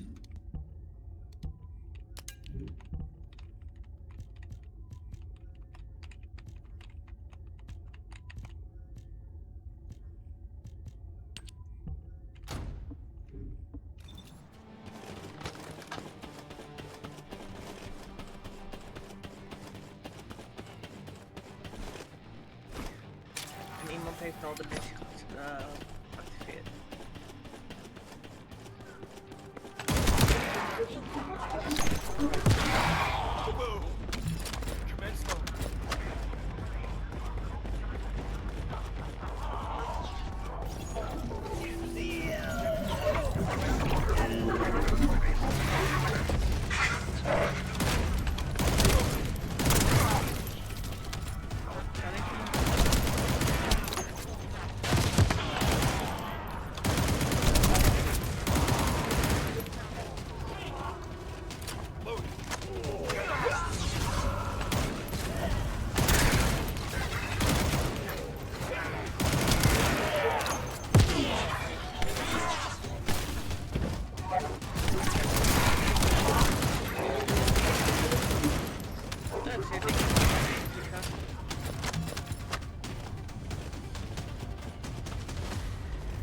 Iemand heeft al de missie geactiveerd.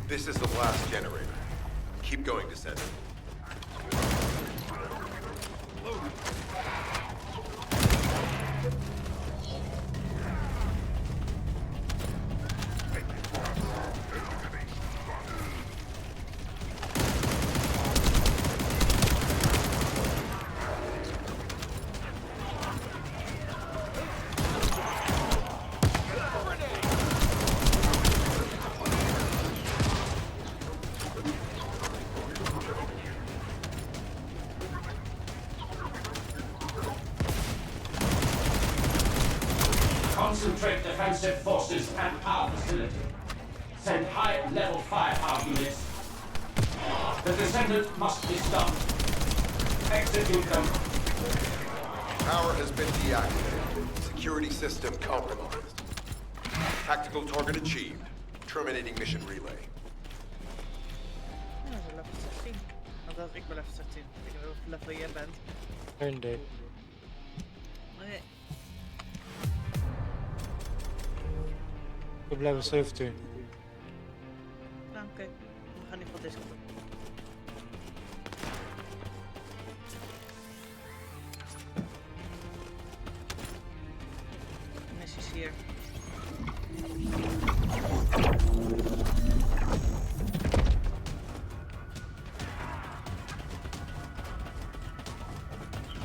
This is the last generator. Keep going, descendant. Concentrate defensive forces at our facility. Send high-level firepower units The descendant must be stopped. Execute them. Power has been deactivated. Security system compromised. Tactical target achieved. Terminating mission relay. Ja, dat is level 16. Want ik ben level 16. Ik weet niet hoeveel level jij bent. Geen idee. Nee. Ik heb level 17. Nou, oké. We gaan niet van Discord. Missies hier.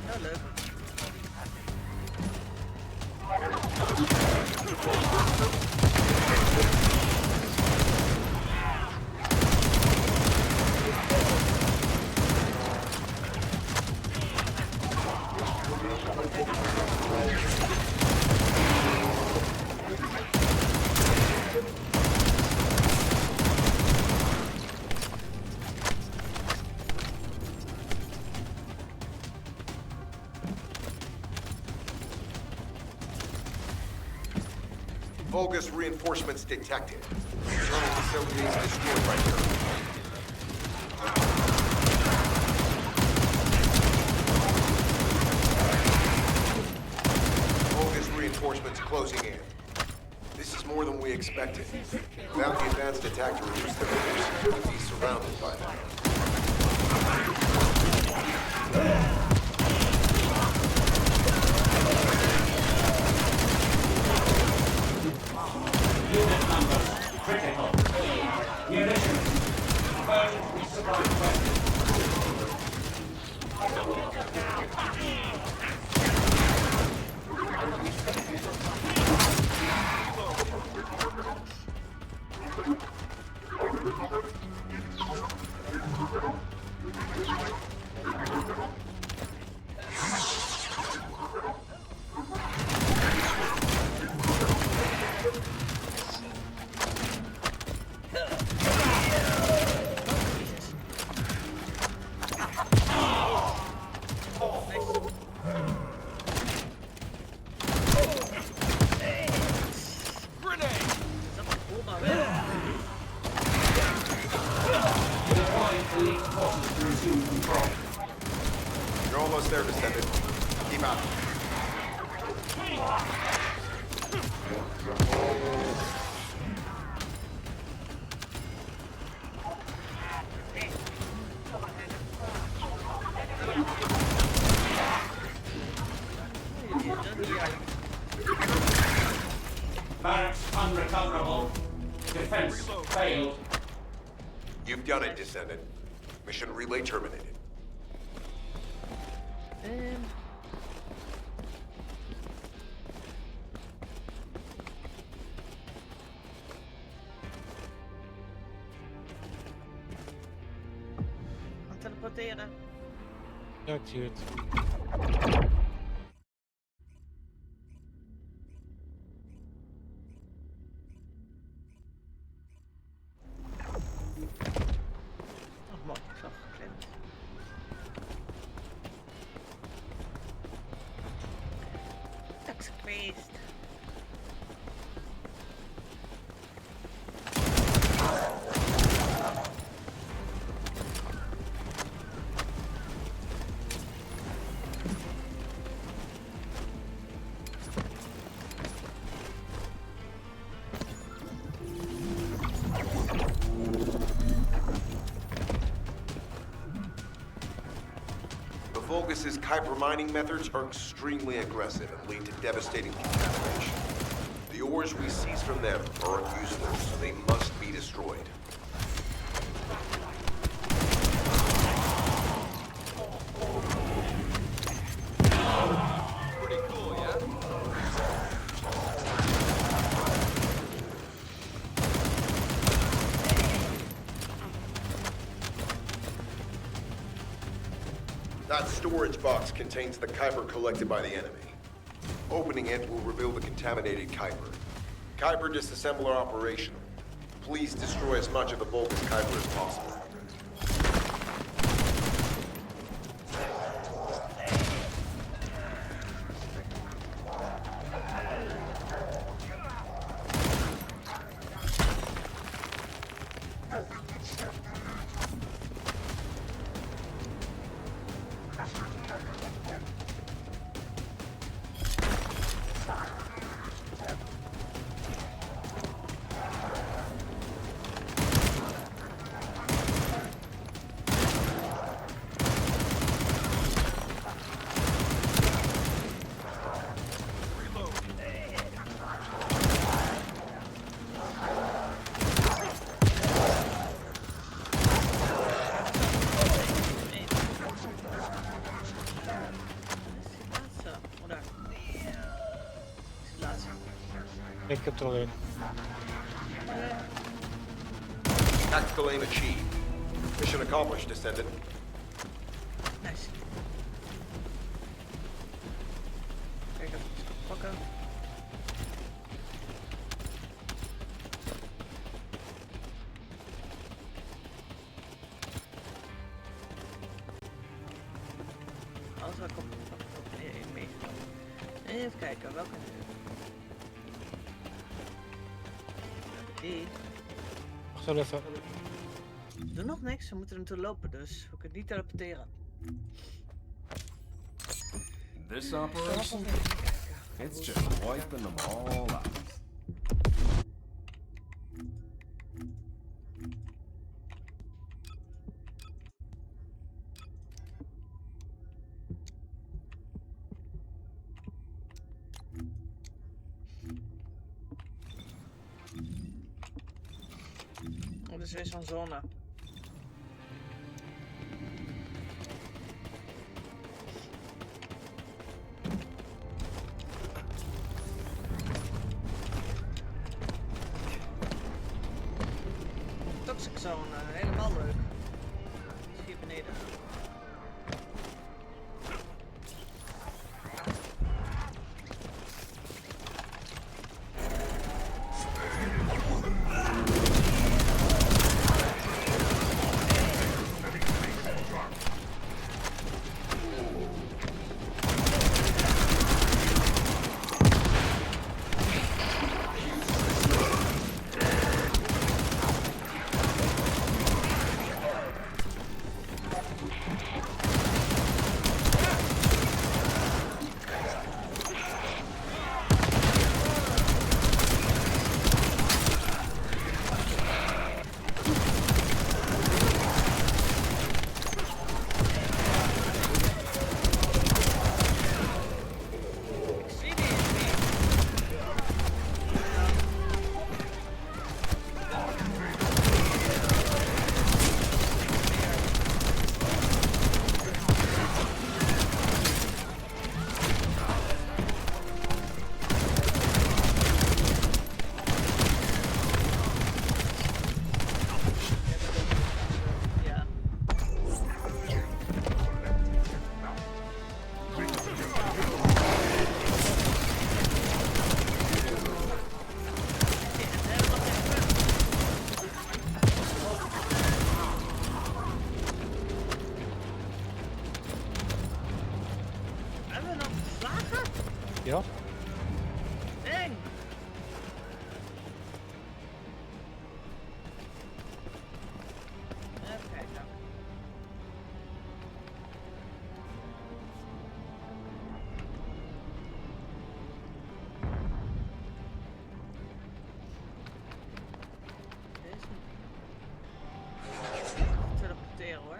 Nou, leuk. Vulgus reinforcements detected. Internal facilities destroyed by terror. Vulgus reinforcements closing in. This is more than we expected. Without the advanced attack to reduce the numbers, we'd be surrounded by them. Unit numbers critical. Munitions. Urgent resupply requested. Deploying elite forces to resume control. You're almost there, Descendant. Keep out. Barracks unrecoverable. Defense failed. You've done it, Descendant. Mission relay terminated. Gaan teleporteren. Ja, ik zie het. Oh man, ik zag geklemd. Tax geweest. Vulgus's Kuiper mining methods are extremely aggressive and lead to devastating contamination. The ores we seize from them are unusable, so they must be destroyed. Pretty cool, yeah? That storage box contains the Kuiper collected by the enemy. Opening it will reveal the contaminated Kuiper. Kuiper disassembler operational. Please destroy as much of the Vulgus Kuiper as possible. Ik heb er alleen. Tactical aim achieved. Mission accomplished, descendant. Nice. Kijk even iets pakken. Alles wat ik op meegenomen. Even kijken, welke nu? Die. Wacht wel even. Doe nog niks, we moeten er naartoe lopen, dus we kunnen niet teleporteren. This operation, it's just wiping them all out. Oh, dit is weer zo'n zone. Toxic zone, helemaal leuk. Is hier beneden. Ja? Ding! Even kijken. Deze. Teleporteren hoor.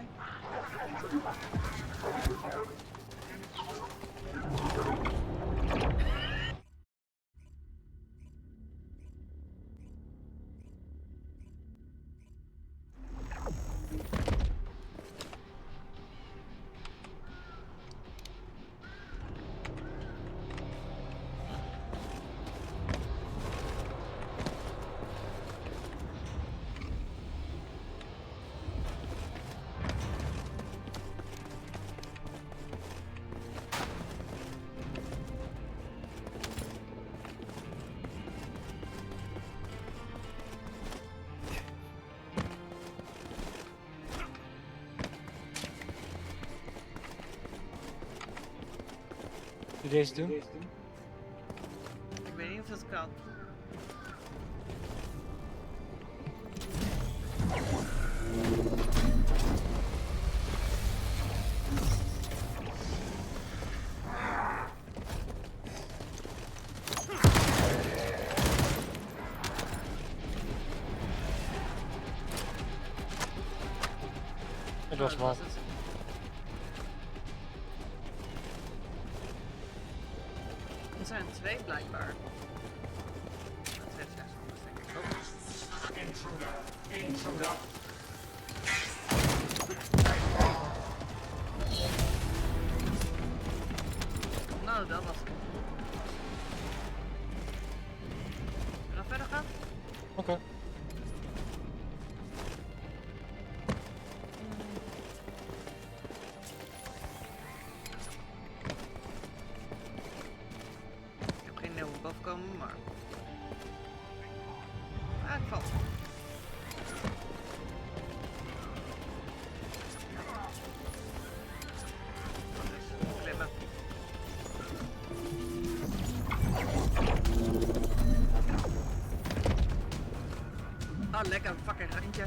Doe deze doen. Ik weet niet of dat kan. Het was mal. Er zijn twee blijkbaar. Dat heeft echt anders, denk ik ook. Intruder! Intruder! Nou, dat was het. gaan? Oké. Ik heb geen idee hoe we boven komen, maar... Ah, ik val. Klimmen. Oh, lekker, fucking randje.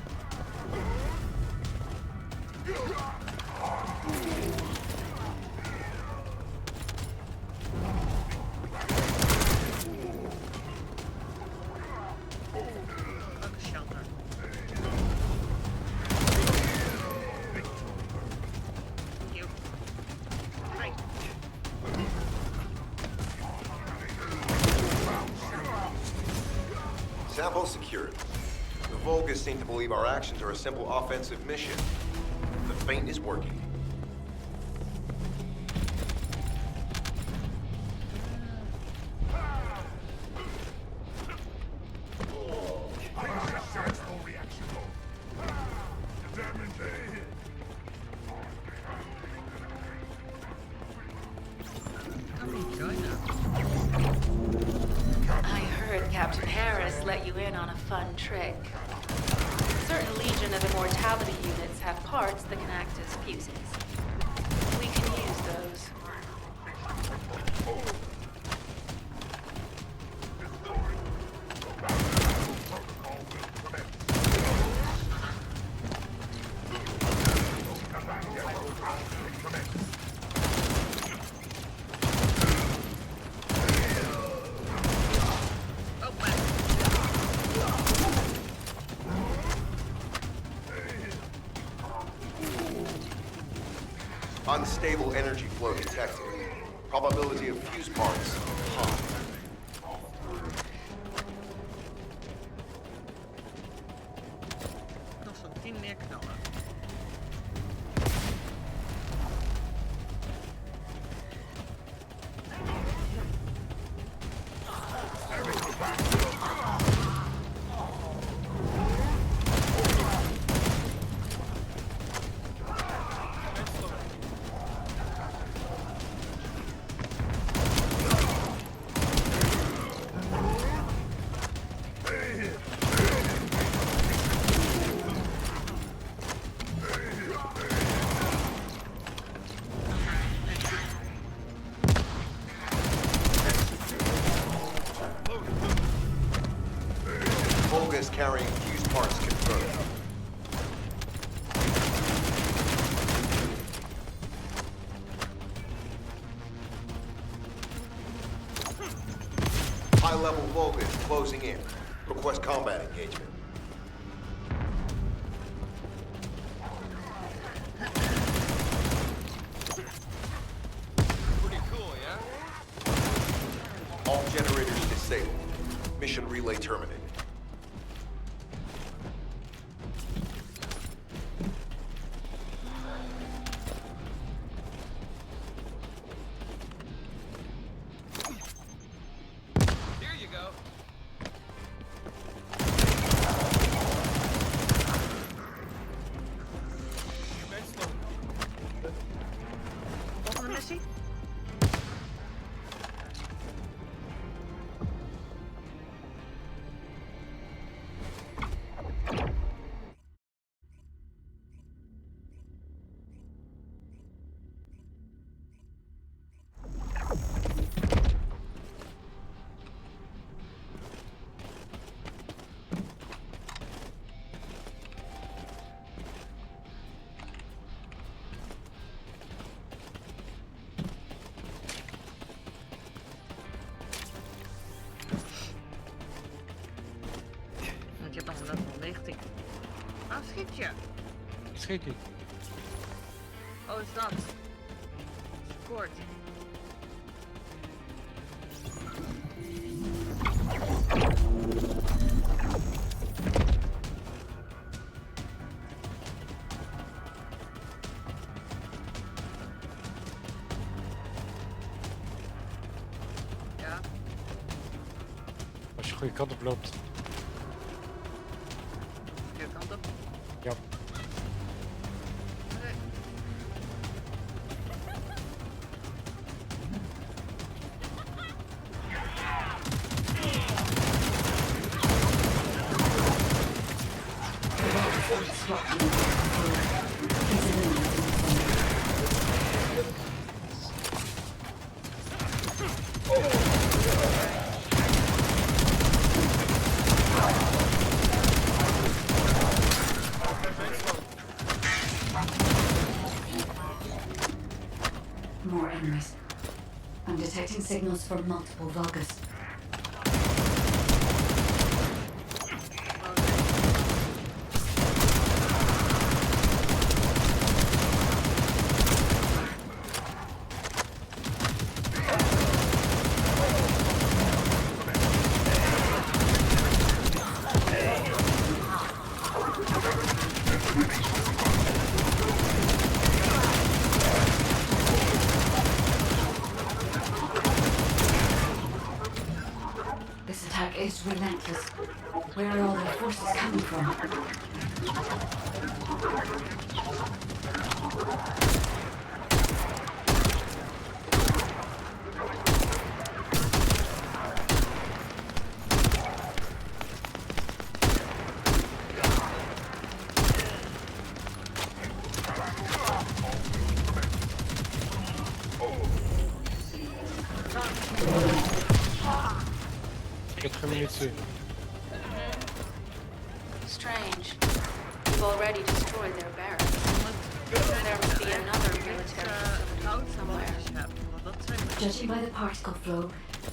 Ook een shelter. Thank you. Hi. Sample secured. The Vulgus seem to believe our actions are a simple offensive mission. The feint is working. I heard Captain Harris let you in on a fun trick. Certain Legion of Immortality units have parts that can act as fuses. We can use those. Unstable energy flow detected. Probability of fuse parts high. Nog zo'n 10 neerknallen. Vulgus carrying fuse parts confirmed. High-level Vulgus closing in. Request combat engagement. Pretty cool, yeah? All generators disabled. Mission relay terminated. Here you go. Volgende missie? Ik heb nog een level 19. Ah, schiet je. Schiet hij. Oh, is dat? Kort. Ja. Als je goede kant op loopt. disrupting the flow. Please eliminate more enemies. I'm detecting signals from multiple Vulgus. This attack is relentless. Where are all their forces coming from? Ik heb geen munitie. Strange. We've already destroyed their barracks. There must be another military facility somewhere. Judging by the particle flow,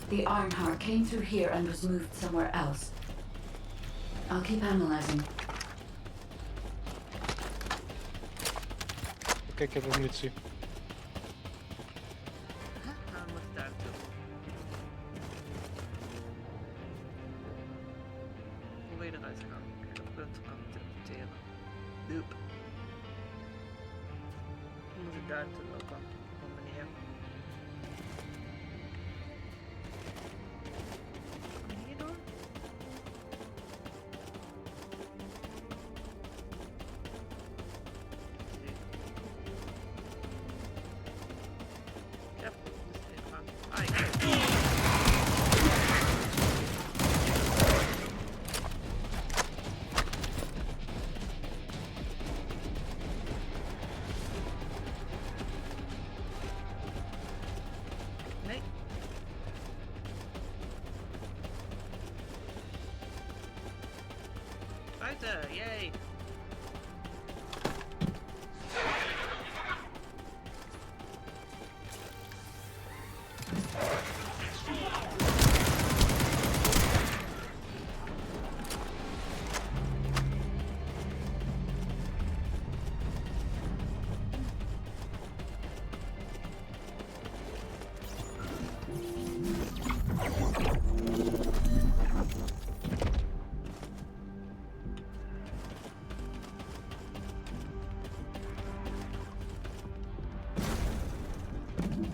the Ironheart came through here and was moved somewhere else. I'll keep analyzing. Oké, ik heb een munitie. Hoe wil je eruit gaan? Ik heb punt aan te interpreteren. Nope. Dan moet ik daar naartoe lopen. Op een manier. Kan ik hierdoor? Ja, dus even gaan. Nee. Buiten, yay!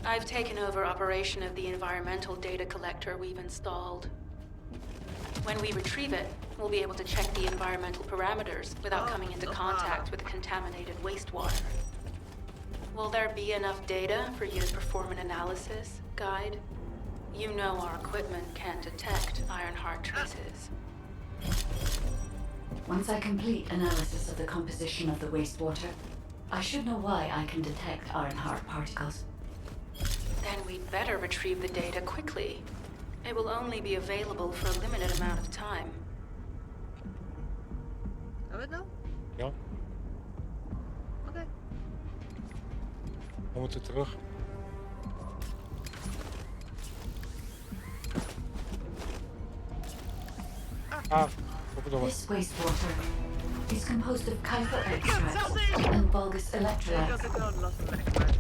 I've taken over operation of the environmental data collector we've installed. When we retrieve it, we'll be able to check the environmental parameters without coming into contact with contaminated wastewater. Will there be enough data for you to perform an analysis, Guide? You know our equipment can't detect Ironheart traces. Once I complete analysis of the composition of the wastewater, I should know why I can detect Ironheart particles. Then we'd better retrieve the data quickly. It will only be available for a limited amount of time. Hebben we het nou? Ja, Oké. we moeten terug. Verdomme. This wastewater is composed of Kuiper extracts and Vulgus electrolytes.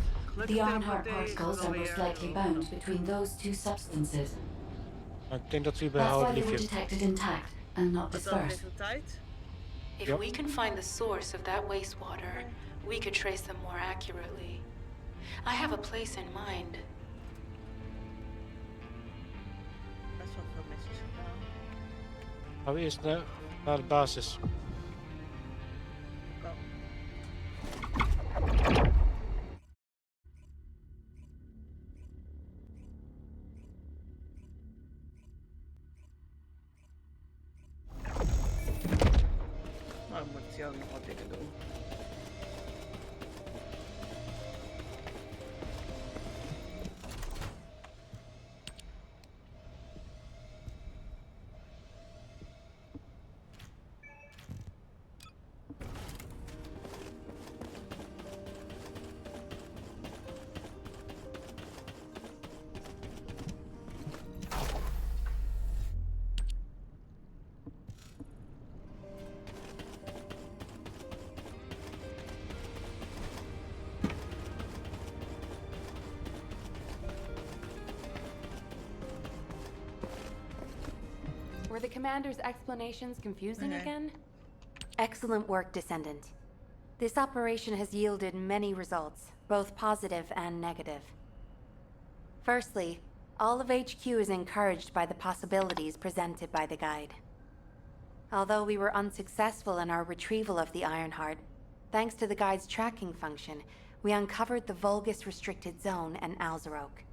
The Ironheart particles are most likely bound between those two substances. Nou, ik denk dat we hierbij That's why houden, they were liefje. detected intact and not dispersed. If Yep. we can find the source of that wastewater, we could trace them more accurately. I have a place in mind. Best wel veel missies gedaan. Gaan we eerst naar de basis. Nou, ik moet politie ook nog wat dingen doen. Were the commander's explanations confusing Okay. again? Excellent work, Descendant. This operation has yielded many results, both positive and negative. Firstly, all of HQ is encouraged by the possibilities presented by the guide. Although we were unsuccessful in our retrieval of the Ironheart, thanks to the guide's tracking function, we uncovered the Vulgus restricted zone and Alzarok.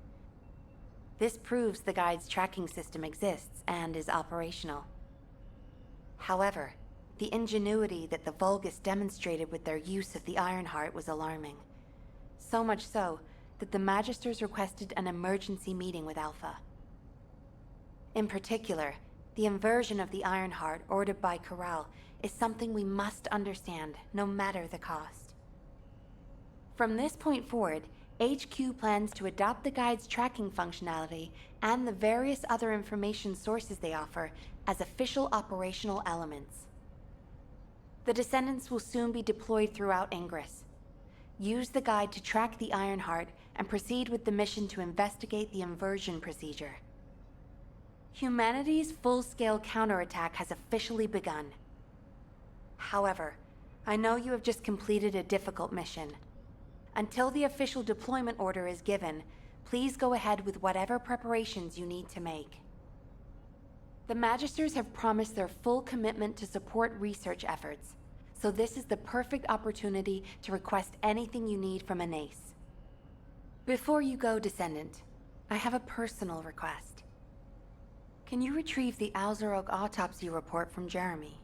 This proves the guide's tracking system exists and is operational. However, the ingenuity that the Vulgus demonstrated with their use of the Ironheart was alarming. So much so that the Magisters requested an emergency meeting with Alpha. In particular, the inversion of the Ironheart ordered by Corral is something we must understand, no matter the cost. From this point forward, HQ plans to adopt the guide's tracking functionality and the various other information sources they offer as official operational elements. The Descendants will soon be deployed throughout Ingress. Use the guide to track the Ironheart and proceed with the mission to investigate the inversion procedure. Humanity's full-scale counterattack has officially begun. However, I know you have just completed a difficult mission. Until the official deployment order is given, please go ahead with whatever preparations you need to make. The Magisters have promised their full commitment to support research efforts, so this is the perfect opportunity to request anything you need from Anais. Before you go, Descendant, I have a personal request. Can you retrieve the Alzarok autopsy report from Jeremy?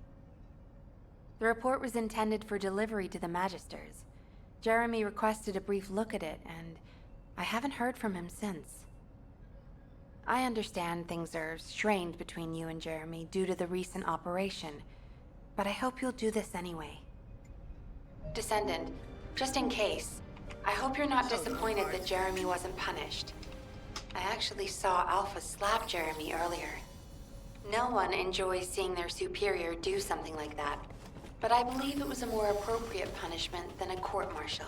The report was intended for delivery to the Magisters. Jeremy requested a brief look at it, and I haven't heard from him since. I understand things are strained between you and Jeremy due to the recent operation, but I hope you'll do this anyway. Descendant, just in case, I hope you're not disappointed that Jeremy wasn't punished. I actually saw Alpha slap Jeremy earlier. No one enjoys seeing their superior do something like that, but I believe it was a more appropriate punishment than a court-martial.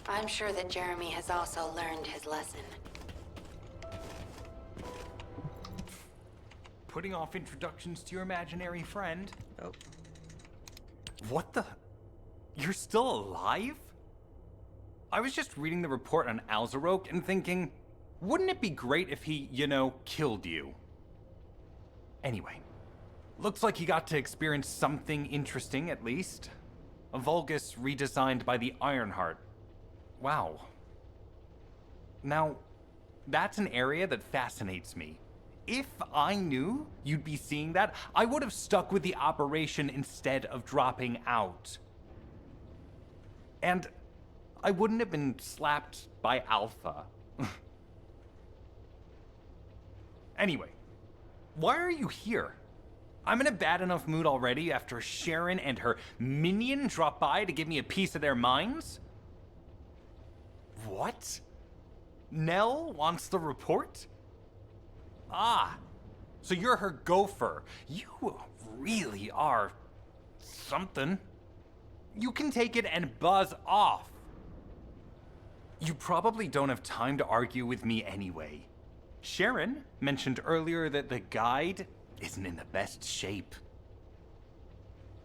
I'm sure that Jeremy has also learned his lesson. Putting off introductions to your imaginary friend? Oh. What the? You're still alive? I was just reading the report on Alzarok and thinking, wouldn't it be great if he, killed you? Anyway. Looks like he got to experience something interesting, at least. A Vulgus redesigned by the Ironheart. Wow. Now, that's an area that fascinates me. If I knew you'd be seeing that, I would have stuck with the operation instead of dropping out. And I wouldn't have been slapped by Alpha. Anyway, why are you here? I'm in a bad enough mood already after Sharon and her minion drop by to give me a piece of their minds? What? Nell wants the report? Ah, so you're her gopher. You really are something. You can take it and buzz off. You probably don't have time to argue with me anyway. Sharon mentioned earlier that the guide isn't in the best shape.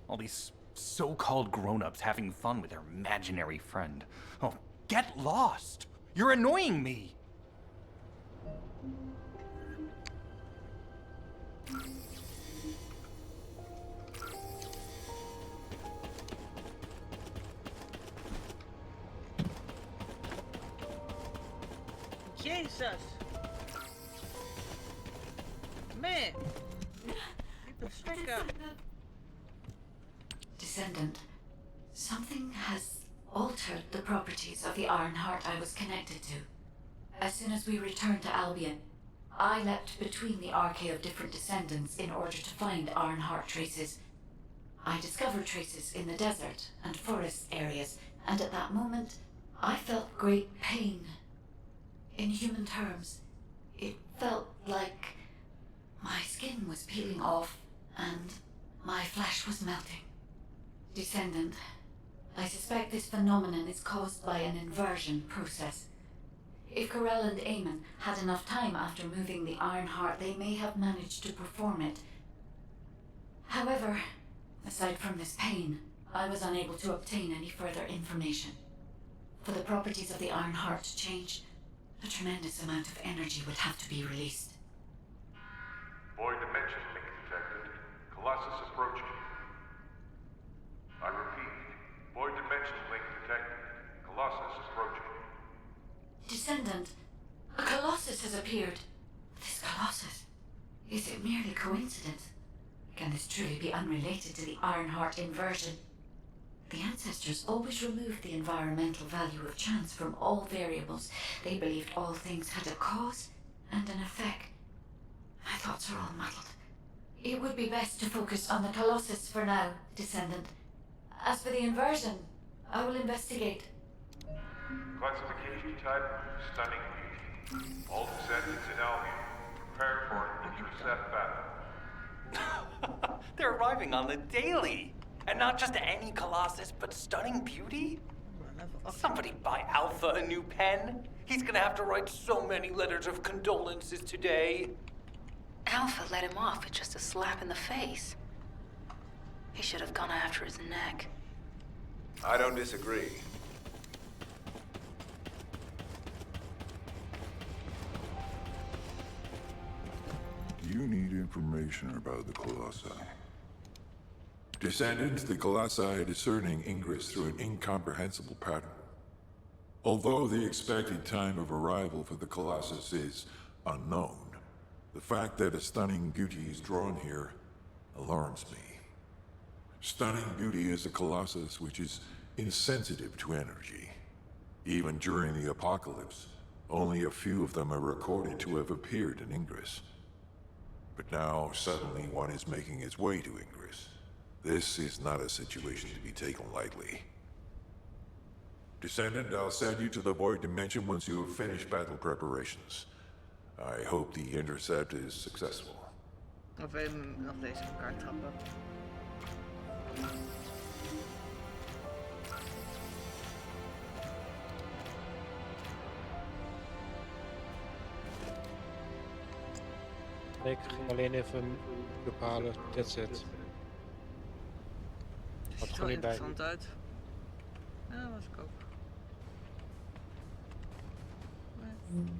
All these so-called grown-ups having fun with their imaginary friend. Oh, get lost! You're annoying me! Jesus! Man! Get the fuck out. Descendant, something has altered the properties of the Ironheart I was connected to. As soon as we returned to Albion, I leapt between the arcade of different descendants in order to find Ironheart traces. I discovered traces in the desert and forest areas, and at that moment, I felt great pain. In human terms, it felt like my skin was peeling off and my flesh was melting. Descendant, I suspect this phenomenon is caused by an inversion process. If Corell and Eamon had enough time after moving the Ironheart, they may have managed to perform it. However, aside from this pain, I was unable to obtain any further information. For the properties of the Ironheart to change, a tremendous amount of energy would have to be released. Void dimension link detected. Colossus approaching. I repeat, void dimension link detected. Colossus approaching. Descendant, a Colossus has appeared. This Colossus, is it merely coincidence? Can this truly be unrelated to the Ironheart inversion? The ancestors always removed the environmental value of chance from all variables. They believed all things had a cause and an effect. My thoughts are all muddled. It would be best to focus on the Colossus for now, Descendant. As for the inversion, I will investigate. Classification type, stunning beauty. All descendants in Albion, prepare for an intercept battle. They're arriving on the daily! And not just any Colossus, but stunning beauty? Somebody buy Alpha a new pen? He's gonna have to write so many letters of condolences today. Alpha let him off with just a slap in the face. He should have gone after his neck. I don't disagree. You need information about the Colossi. Descendants, the Colossi are discerning ingress through an incomprehensible pattern. Although the expected time of arrival for the Colossus is unknown, the fact that a stunning beauty is drawn here alarms me. Stunning beauty is a Colossus which is insensitive to energy. Even during the apocalypse, only a few of them are recorded to have appeared in Ingress. But now, suddenly, one is making its way to Ingress. This is not a situation to be taken lightly. Descendant, I'll send you to the Void Dimension once you have finished battle preparations. I hope the intercept is successful. Of deze elkaar trappen. Nee, ik ging alleen even bepalen. That's it. Het ziet er wel interessant uit. Ja, dat was ik ook. Nee.